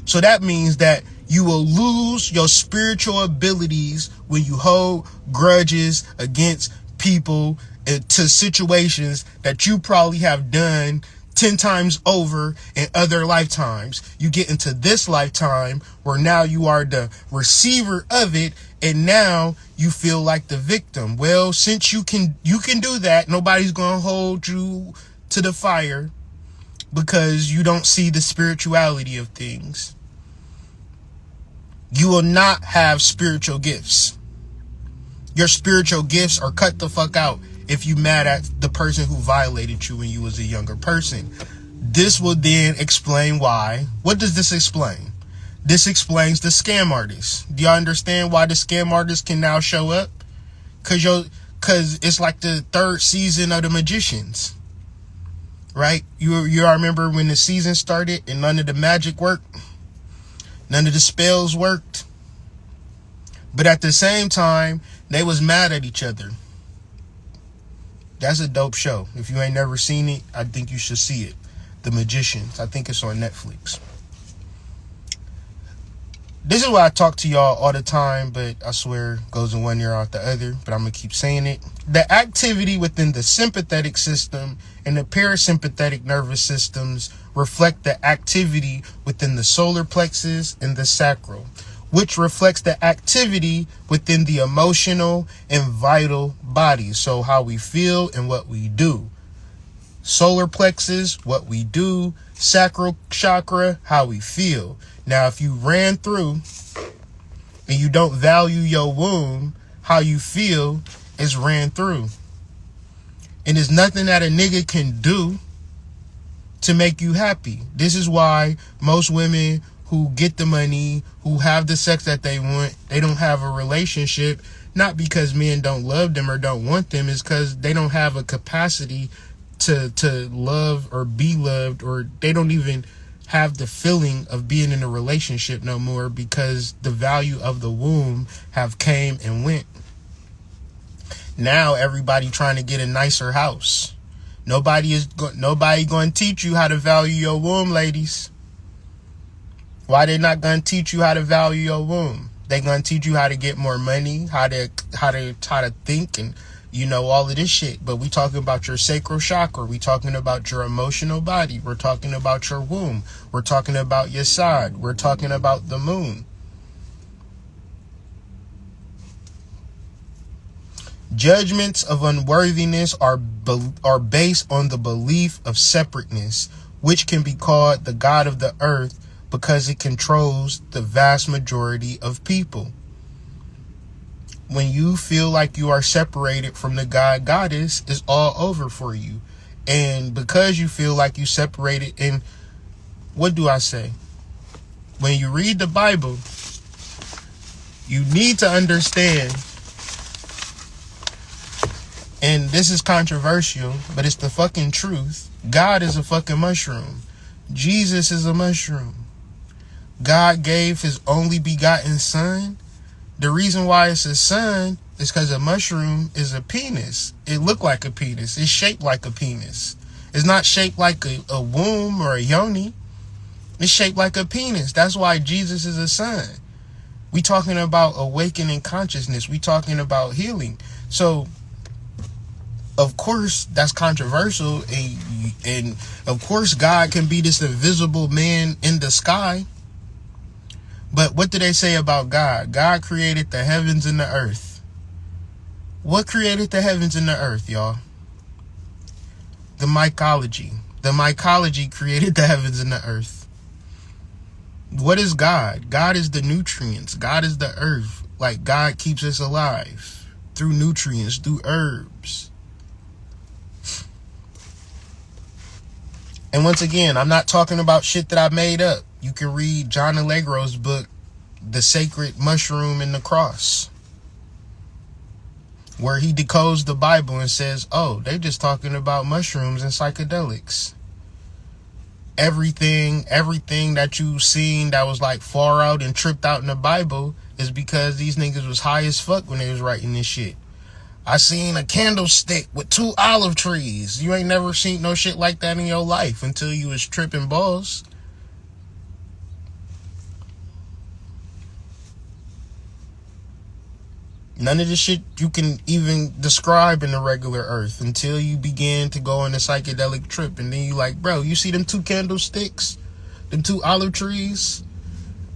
Speaker 1: So that means that you will lose your spiritual abilities when you hold grudges against people to situations that you probably have done 10 times over in other lifetimes. You get into this lifetime where now you are the receiver of it, and now you feel like the victim. Well, since you can do that, nobody's going to hold you to the fire because you don't see the spirituality of things. You will not have spiritual gifts. Your spiritual gifts are cut the fuck out if you mad at the person who violated you when you was a younger person. This will then explain why. What does this explain? This explains the scam artists. Do y'all understand why the scam artists can now show up? Cause it's like the 3rd season of The Magicians. Right? You remember when the season started and none of the magic worked? None of the spells worked. But at the same time, they was mad at each other. That's a dope show. If you ain't never seen it, I think you should see it. The Magicians. I think it's on Netflix. This is why I talk to y'all all the time, but I swear it goes in one ear out the other, but I'm going to keep saying it. The activity within the sympathetic system and the parasympathetic nervous systems reflect the activity within the solar plexus and the sacral, which reflects the activity within the emotional and vital bodies. So how we feel and what we do. Solar plexus, what we do. Sacral chakra, how we feel. Now, if you ran through and you don't value your womb, how you feel is ran through. And there's nothing that a nigga can do to make you happy. This is why most women who get the money, who have the sex that they want, they don't have a relationship. Not because men don't love them or don't want them, it's because they don't have a capacity to love or be loved, or they don't even have the feeling of being in a relationship no more, because the value of the womb have came and went. Now everybody trying to get a nicer house. Nobody going to teach you how to value your womb, ladies. Why they not going to teach you how to value your womb? They going to teach you how to get more money, how to think, and all of this shit. But we talking about your sacral chakra. We talking about your emotional body. We're talking about your womb. We're talking about your side. We're talking about the moon. Judgments of unworthiness are based on the belief of separateness, which can be called the God of the earth because it controls the vast majority of people. When you feel like you are separated from the God goddess, it's all over for you. And because you feel like you separated, and what do I say? When you read the Bible, you need to understand, and this is controversial, but it's the fucking truth. God is a fucking mushroom. Jesus is a mushroom. God gave his only begotten son. The reason why it's a son is because a mushroom is a penis. It looked like a penis. It's shaped like a penis. It's not shaped like a womb or a yoni. It's shaped like a penis. That's why Jesus is a son. We talking about awakening consciousness. We talking about healing. So, of course, that's controversial. And of course, God can be this invisible man in the sky. But what do they say about God? God created the heavens and the earth. What created the heavens and the earth, y'all? The mycology. The mycology created the heavens and the earth. What is God? God is the nutrients. God is the earth. Like, God keeps us alive through nutrients, through herbs. And once again, I'm not talking about shit that I made up. You can read John Allegro's book, The Sacred Mushroom and the Cross, where he decodes the Bible and says, oh, they just talking about mushrooms and psychedelics. Everything that you seen that was like far out and tripped out in the Bible is because these niggas was high as fuck when they was writing this shit. I seen a candlestick with 2 olive trees. You ain't never seen no shit like that in your life until you was tripping balls. None of this shit you can even describe in the regular earth until you begin to go on a psychedelic trip. And then you like, bro, you see them 2 candlesticks? Them 2 olive trees?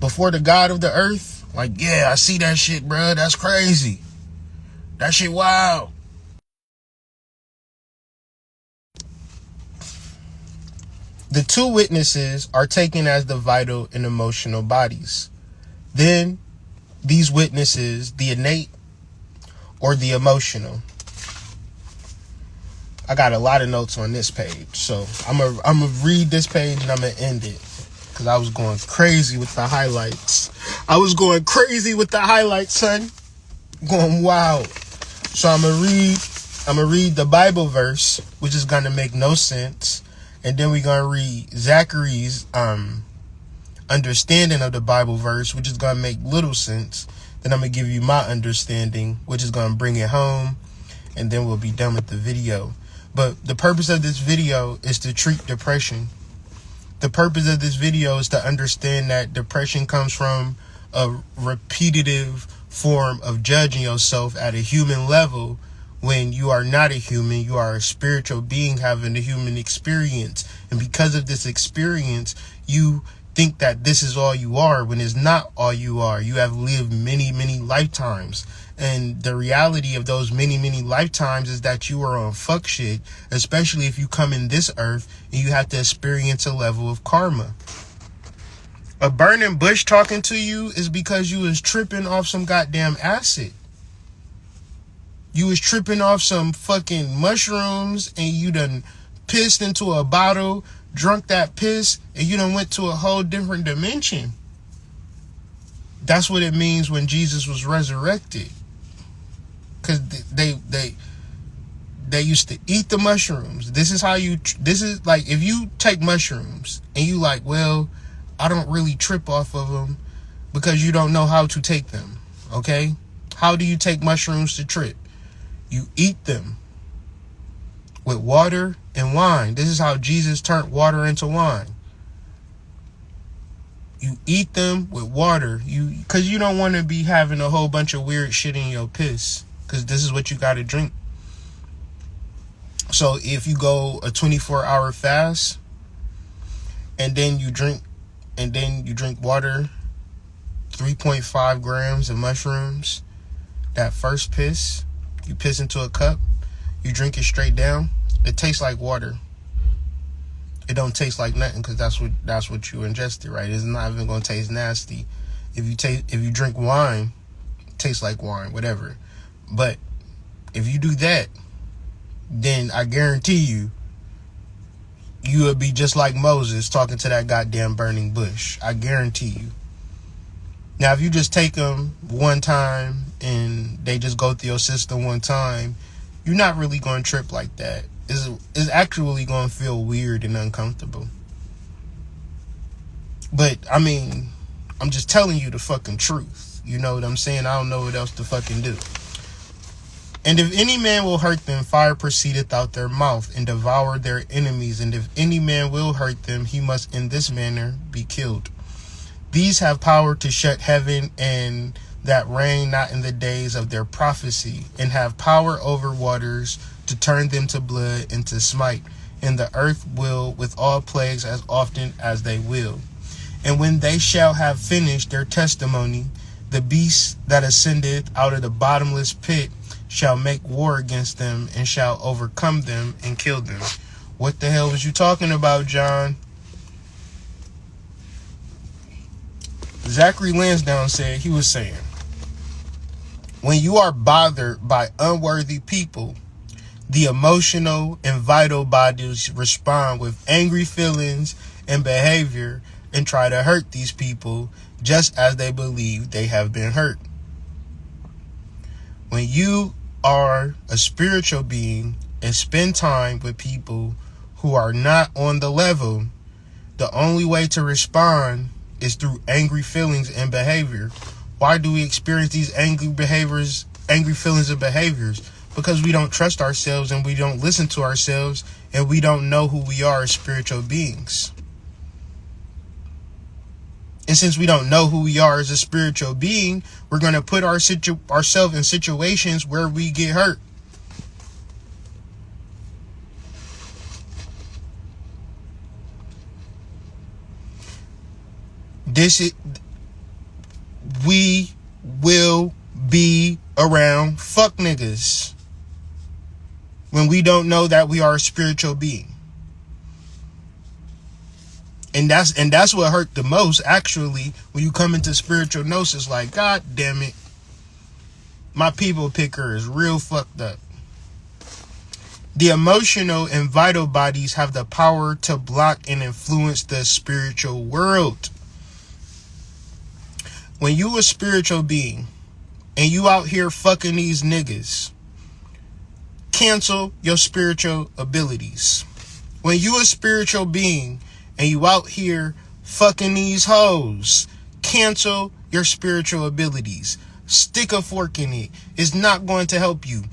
Speaker 1: Before the God of the earth? Like, yeah, I see that shit, bro. That's crazy. That shit wild. The 2 witnesses are taken as the vital and emotional bodies. Then these witnesses, the innate or the emotional. I got a lot of notes on this page, so I'm gonna read this page and I'm gonna end it because I was going crazy with the highlights. Son. Going wild. So I'm gonna read the Bible verse, which is gonna make no sense, and then we're gonna read Zachary's understanding of the Bible verse, which is gonna make little sense. Then I'm gonna give you my understanding, which is gonna bring it home. and then we'll be done with the video. But the purpose of this video is to treat depression. The purpose of this video is to understand that depression comes from a repetitive form of judging yourself at a human level when you are not a human. You are a spiritual being having a human experience. And because of this experience, you think that this is all you are when it's not all you are. You have lived many, many lifetimes. And the reality of those many, many lifetimes is that you are on fuck shit, especially if you come in this earth and you have to experience a level of karma. A burning bush talking to you is because you was tripping off some goddamn acid. You was tripping off some fucking mushrooms and you done pissed into a bottle, drunk that piss, and you done went to a whole different dimension. That's what it means when Jesus was resurrected. Because they used to eat the mushrooms. This is like, if you take mushrooms and you like, well, I don't really trip off of them because you don't know how to take them. Okay? How do you take mushrooms to trip? You eat them with water and wine. This is how Jesus turned water into wine. You eat them with water. Because you don't want to be having a whole bunch of weird shit in your piss. Because this is what you got to drink. So if you go a 24-hour fast and then you drink water, 3.5 grams of mushrooms, that first piss, you piss into a cup, you drink it straight down, it tastes like water. It don't taste like nothing because that's what you ingested, right? It's not even going to taste nasty. If you drink wine, it tastes like wine, whatever. But if you do that, then I guarantee you will be just like Moses talking to that goddamn burning bush. I guarantee you. Now, if you just take them one time and they just go through your system one time, you're not really going to trip like that. It's actually going to feel weird and uncomfortable. But, I mean, I'm just telling you the fucking truth. You know what I'm saying? I don't know what else to fucking do. And if any man will hurt them, fire proceedeth out their mouth, and devour their enemies. And if any man will hurt them, he must in this manner be killed. These have power to shut heaven, and that rain not in the days of their prophecy, and have power over waters to turn them to blood and to smite. And the earth will with all plagues as often as they will. And when they shall have finished their testimony, the beast that ascendeth out of the bottomless pit shall make war against them and shall overcome them and kill them. What the hell was you talking about, John? Zachary Lansdowne said, he was saying, when you are bothered by unworthy people, the emotional and vital bodies respond with angry feelings and behavior and try to hurt these people just as they believe they have been hurt. When you are a spiritual being and spend time with people who are not on the level, the only way to respond is through angry feelings and behavior. Why do we experience these angry feelings and behaviors? Because we don't trust ourselves and we don't listen to ourselves and we don't know who we are as spiritual beings. And since we don't know who we are as a spiritual being, we're going to put ourselves in situations where we get hurt. We will be around fuck niggas when we don't know that we are a spiritual being. And that's what hurt the most, actually, when you come into spiritual gnosis. Like, God damn it, my people picker is real fucked up. The emotional and vital bodies have the power to block and influence the spiritual world. When you a spiritual being and you out here fucking these niggas, cancel your spiritual abilities. When you a spiritual being and you out here fucking these hoes, cancel your spiritual abilities. Stick a fork in it. It's not going to help you.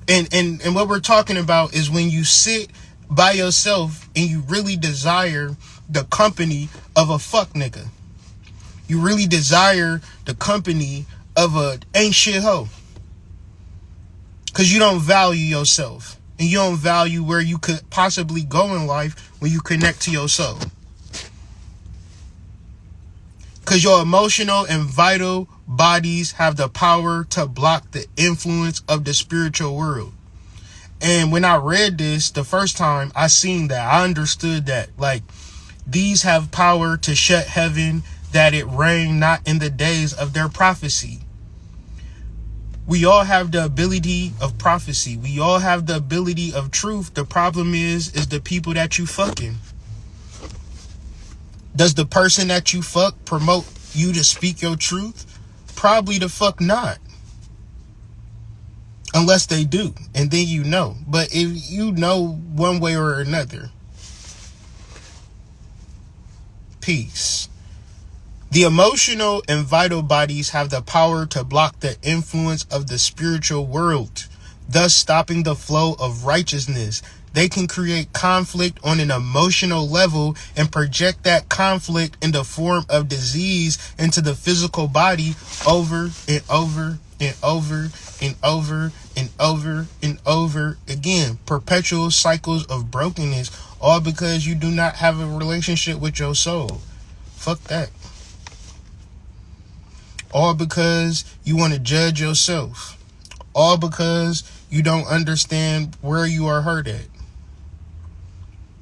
Speaker 1: And what we're talking about is when you sit by yourself and you really desire the company of a fuck nigga. You really desire the company of a ain't shit hoe. Because you don't value yourself. And you don't value where you could possibly go in life when you connect to your soul. Because your emotional and vital bodies have the power to block the influence of the spiritual world. And when I read this the first time, I seen that. I understood that. Like, these have power to shut heaven, that it rain not in the days of their prophecy. We all have the ability of prophecy. We all have the ability of truth. The problem is the people that you fucking. Does the person that you fuck promote you to speak your truth? Probably the fuck not. Unless they do. And then you know. But if you know one way or another. Peace. The emotional and vital bodies have the power to block the influence of the spiritual world, thus stopping the flow of righteousness. They can create conflict on an emotional level and project that conflict in the form of disease into the physical body over and over and over and over and over and over again. Perpetual cycles of brokenness, all because you do not have a relationship with your soul. Fuck that. All because you want to judge yourself. All because you don't understand where you are hurt at.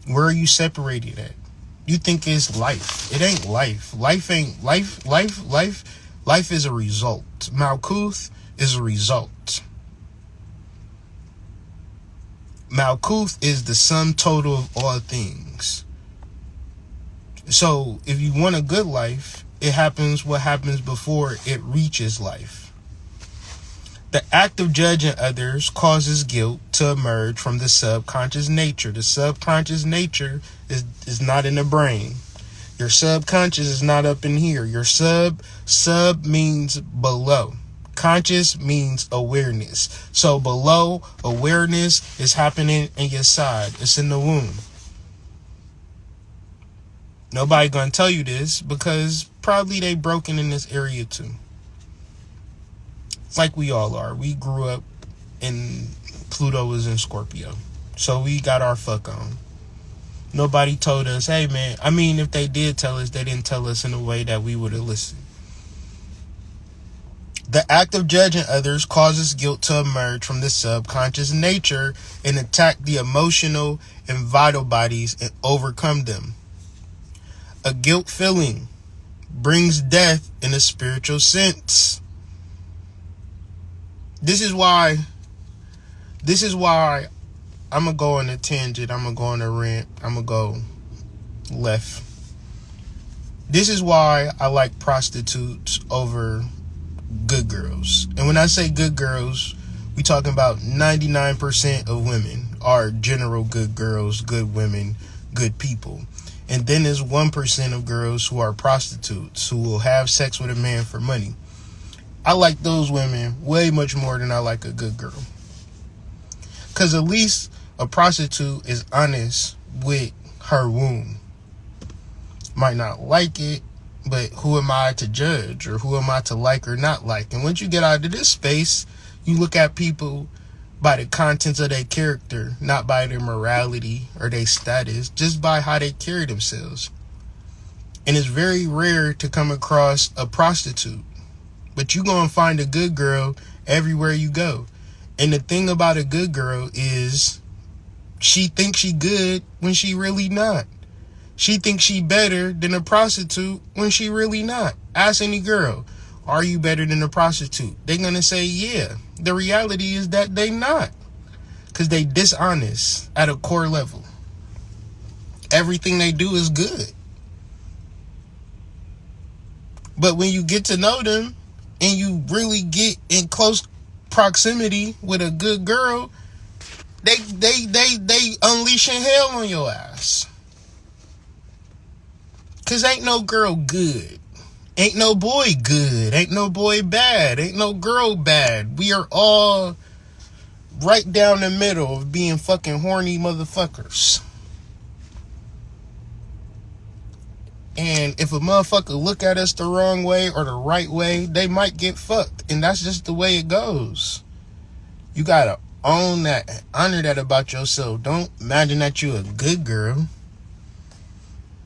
Speaker 1: Where are you separated at? You think it's life. It ain't life. Life ain't life. Life is a result. Malkuth is a result. Malkuth is the sum total of all things. So if you want a good life, it happens what happens before it reaches life. The act of judging others causes guilt to emerge from the subconscious nature. The subconscious nature is not in the brain. Your subconscious is not up in here. Your sub means below. Conscious means awareness. So below awareness is happening in your side. It's in the womb. Nobody gonna tell you this because probably they broken in this area too. It's like we all are. We grew up and Pluto was in Scorpio. So we got our fuck on. Nobody told us, hey man, I mean, if they did tell us, they didn't tell us in a way that we would have listened. The act of judging others causes guilt to emerge from the subconscious nature and attack the emotional and vital bodies and overcome them. A guilt feeling brings death in a spiritual sense. This is why I'm going to go on a tangent. I'm going to go on a rant. I'm going to go left. This is why I like prostitutes over good girls. And when I say good girls, we talking about 99% of women are general good girls, good women, good people. And then there's 1% of girls who are prostitutes who will have sex with a man for money. I like those women way much more than I like a good girl. Because at least a prostitute is honest with her womb. Might not like it, but who am I to judge? Or who am I to like or not like? And once you get out of this space, you look at people by the contents of their character, not by their morality or their status, just by how they carry themselves. And it's very rare to come across a prostitute. But you're going to find a good girl everywhere you go. And the thing about a good girl is she thinks she good when she really not. She thinks she better than a prostitute when she really not. Ask any girl, are you better than a prostitute? They're going to say, yeah. The reality is that they not. Because they dishonest at a core level. Everything they do is good. But when you get to know them and you really get in close proximity with a good girl, they unleashing hell on your ass. Cause ain't no girl good. Ain't no boy good. Ain't no boy bad. Ain't no girl bad. We are all right down the middle of being fucking horny motherfuckers. And if a motherfucker look at us the wrong way or the right way, they might get fucked. And that's just the way it goes. You gotta own that, honor that about yourself. Don't imagine that you a good girl,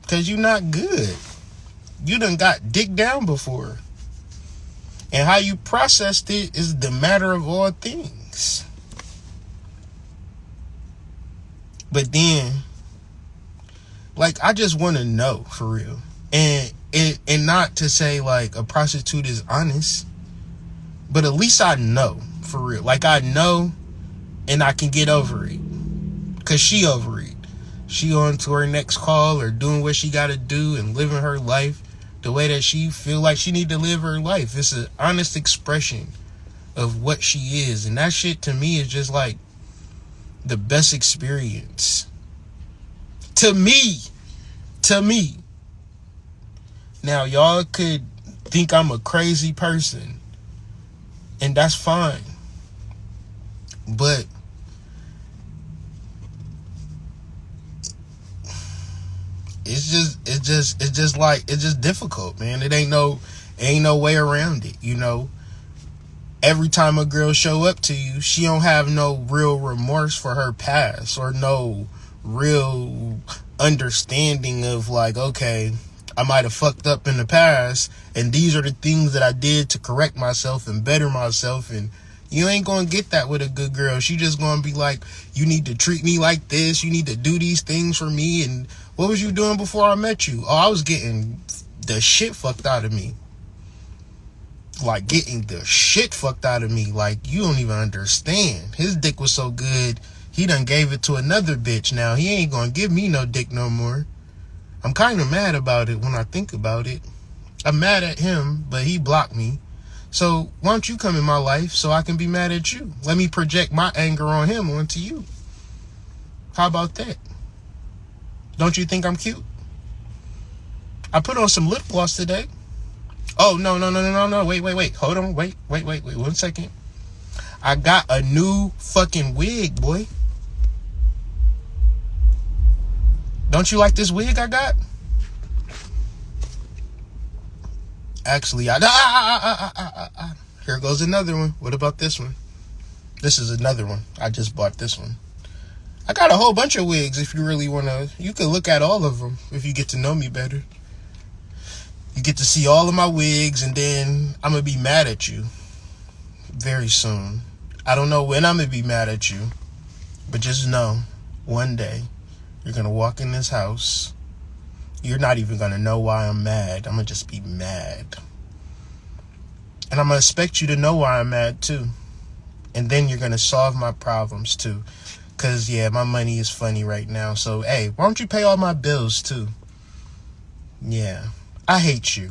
Speaker 1: because you're not good. You done got dick down before. And how you processed it is the matter of all things. But then, like, I just want to know for real. And not to say like a prostitute is honest, but at least I know for real. Like, I know, and I can get over it. Cause she over it. She on to her next call or doing what she gotta do and living her life the way that she feel like she need to live her life. It's an honest expression of what she is. And that shit to me is just like the best experience. To me. Now, y'all could think I'm a crazy person, and that's fine. But it's just difficult, man. It ain't no way around it, you know. Every time a girl show up to you, she don't have no real remorse for her past or no real understanding of like, okay, I might have fucked up in the past and these are the things that I did to correct myself and better myself. And you ain't gonna get that with a good girl. She just gonna be like, you need to treat me like this, you need to do these things for me. And what was you doing before I met you? Oh, I was getting the shit fucked out of me. Like, getting the shit fucked out of me. Like, you don't even understand. His dick was so good, he done gave it to another bitch. Now, he ain't gonna give me no dick no more. I'm kind of mad about it when I think about it. I'm mad at him, but he blocked me. So, why don't you come in my life so I can be mad at you? Let me project my anger on him onto you. How about that? Don't you think I'm cute? I put on some lip gloss today. Oh, no. Wait. Hold on. Wait. 1 second. I got a new fucking wig, boy. Don't you like this wig I got? Actually, here goes another one. What about this one? This is another one. I just bought this one. I got a whole bunch of wigs if you really want to. You can look at all of them if you get to know me better. You get to see all of my wigs, and then I'm going to be mad at you very soon. I don't know when I'm going to be mad at you, but just know, one day, you're going to walk in this house. You're not even going to know why I'm mad. I'm going to just be mad. And I'm going to expect you to know why I'm mad, too. And then you're going to solve my problems, too. Because, yeah, my money is funny right now. So, hey, why don't you pay all my bills, too? Yeah. I hate you,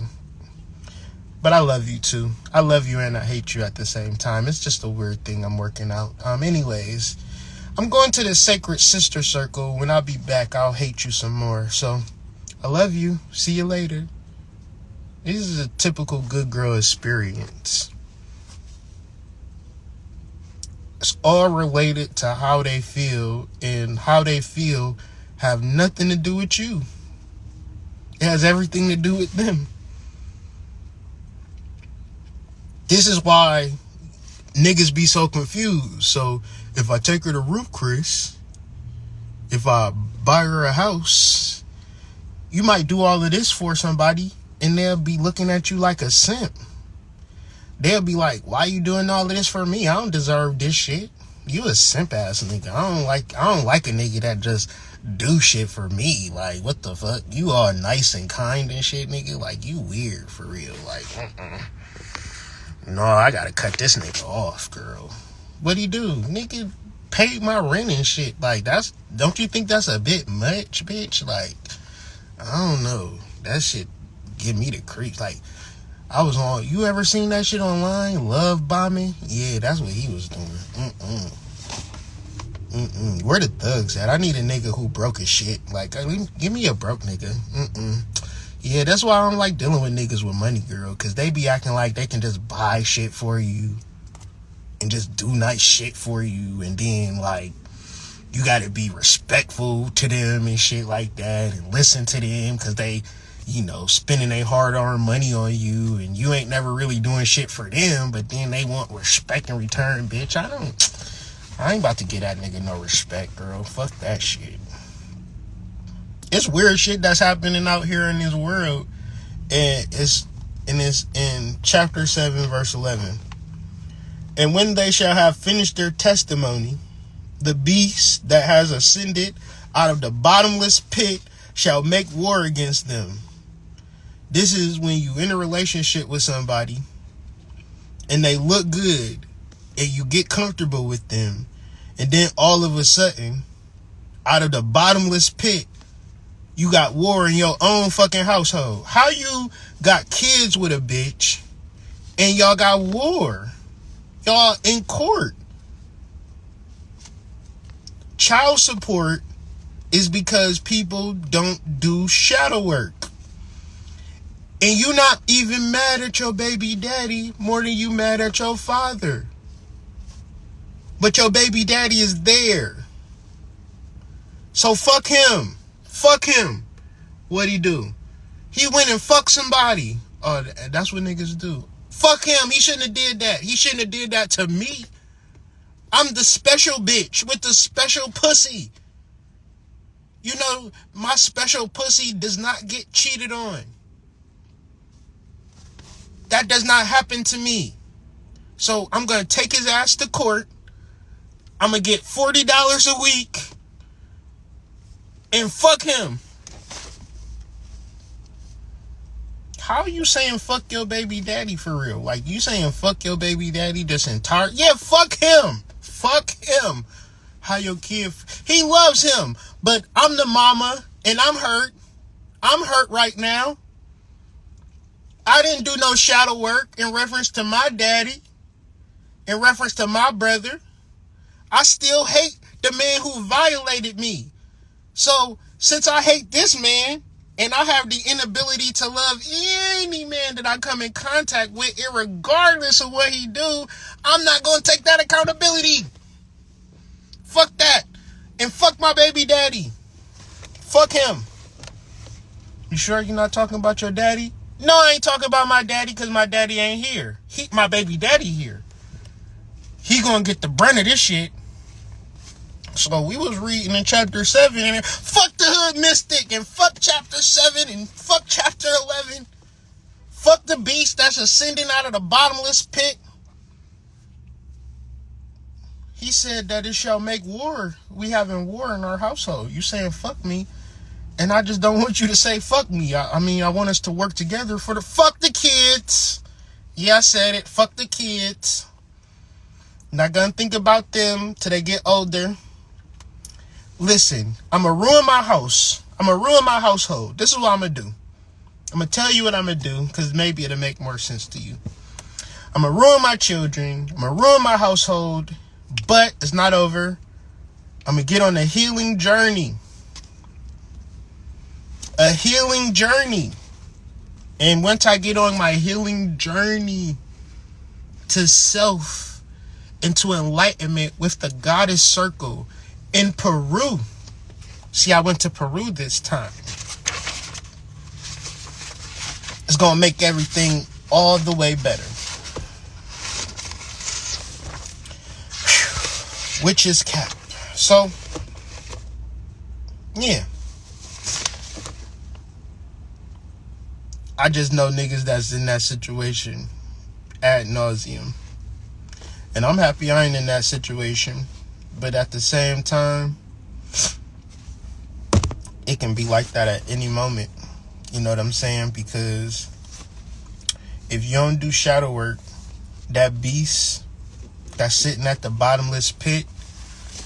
Speaker 1: but I love you too. I love you and I hate you at the same time. It's just a weird thing I'm working out. Anyways, I'm going to the Sacred Sister Circle. When I'll be back, I'll hate you some more. So, I love you. See you later. This is a typical good girl experience. It's all related to how they feel, and how they feel have nothing to do with you. It has everything to do with them. This is why niggas be so confused. So if I take her to Ruth Chris, if I buy her a house, you might do all of this for somebody and they'll be looking at you like a simp. They'll be like, why you doing all of this for me? I don't deserve this shit. You a simp ass nigga. I don't like a nigga that just do shit for me. Like, what the fuck? You all nice and kind and shit, nigga. Like, you weird for real. Like, no, I gotta cut this nigga off, girl. What'd he do? Nigga paid my rent and shit. Like, don't you think that's a bit much, bitch? Like, I don't know. That shit give me the creeps. Like, I was on, you ever seen that shit online? Love bombing? Yeah, that's what he was doing. Where the thugs at? I need a nigga who broke his shit. Like, give me a broke nigga. Yeah, that's why I don't like dealing with niggas with money, girl. Because they be acting like they can just buy shit for you and just do nice shit for you, and then like you gotta be respectful to them and shit like that, and listen to them because they, you know, spending their hard-earned money on you, and you ain't never really doing shit for them, but then they want respect in return, bitch. I ain't about to get that nigga no respect, girl. Fuck that shit. It's weird shit that's happening out here in this world, and it's in chapter 7, verse 11. And when they shall have finished their testimony, the beast that has ascended out of the bottomless pit shall make war against them. This is when you in a relationship with somebody and they look good and you get comfortable with them, and then all of a sudden, out of the bottomless pit, you got war in your own fucking household. How you got kids with a bitch and y'all got war? Y'all in court. Child support is because people don't do shadow work. And you not even mad at your baby daddy more than you mad at your father. But your baby daddy is there. So fuck him. Fuck him. What'd he do? He went and fucked somebody. Oh, that's what niggas do. Fuck him. He shouldn't have did that. He shouldn't have did that to me. I'm the special bitch with the special pussy. You know, my special pussy does not get cheated on. That does not happen to me. So I'm going to take his ass to court. I'm going to get $40 a week. And fuck him. How are you saying fuck your baby daddy for real? Like, you saying fuck your baby daddy this entire... Yeah, fuck him. Fuck him. How your kid... He loves him. But I'm the mama and I'm hurt. I'm hurt right now. I didn't do no shadow work in reference to my daddy. In reference to my brother. I still hate the man who violated me. So, since I hate this man, and I have the inability to love any man that I come in contact with, irregardless of what he do, I'm not going to take that accountability. Fuck that. And fuck my baby daddy. Fuck him. You sure you're not talking about your daddy? No, I ain't talking about my daddy because my daddy ain't here. My baby daddy here. He gonna get the brunt of this shit. So we was reading in chapter 7 and fuck the hood mystic and fuck chapter 7 and fuck chapter 11. Fuck the beast that's ascending out of the bottomless pit. He said that it shall make war. We having war in our household. You saying fuck me. And I just don't want you to say fuck me. I mean, I want us to work together for the fuck the kids. Yeah, I said it. Fuck the kids. Not gonna think about them till they get older. Listen, I'm gonna ruin my house. I'm gonna ruin my household. This is what I'm gonna do. I'm gonna tell you what I'm gonna do because maybe it'll make more sense to you. I'm gonna ruin my children. I'm gonna ruin my household. But it's not over. I'm gonna get on a healing journey. A healing journey. And once I get on my healing journey to self and to enlightenment with the goddess circle in Peru. See, I went to Peru this time. It's going to make everything all the way better. Which is cap. So, yeah. I just know niggas that's in that situation ad nauseum. And I'm happy I ain't in that situation. But at the same time, it can be like that at any moment. You know what I'm saying? Because if you don't do shadow work, that beast that's sitting at the bottomless pit,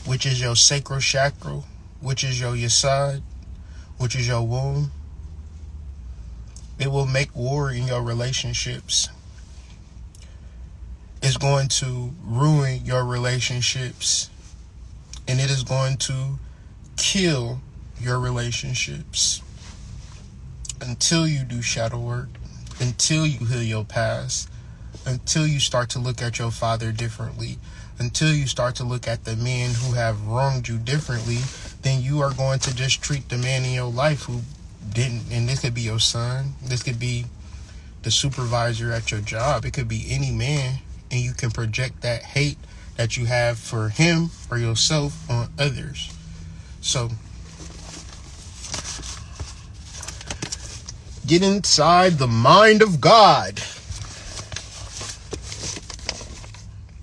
Speaker 1: which is your sacral chakra, which is your yesod, which is your womb, it will make war in your relationships. It's going to ruin your relationships. And it is going to kill your relationships. Until you do shadow work, until you heal your past, until you start to look at your father differently, until you start to look at the men who have wronged you differently, then you are going to just treat the man in your life who didn't. And this could be your son, this could be the supervisor at your job, it could be any man, and you can project that hate that you have for him or yourself on others. So get inside the mind of God.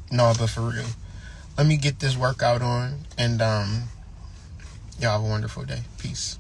Speaker 1: No, but for real, let me get this workout on, and y'all have a wonderful day. Peace.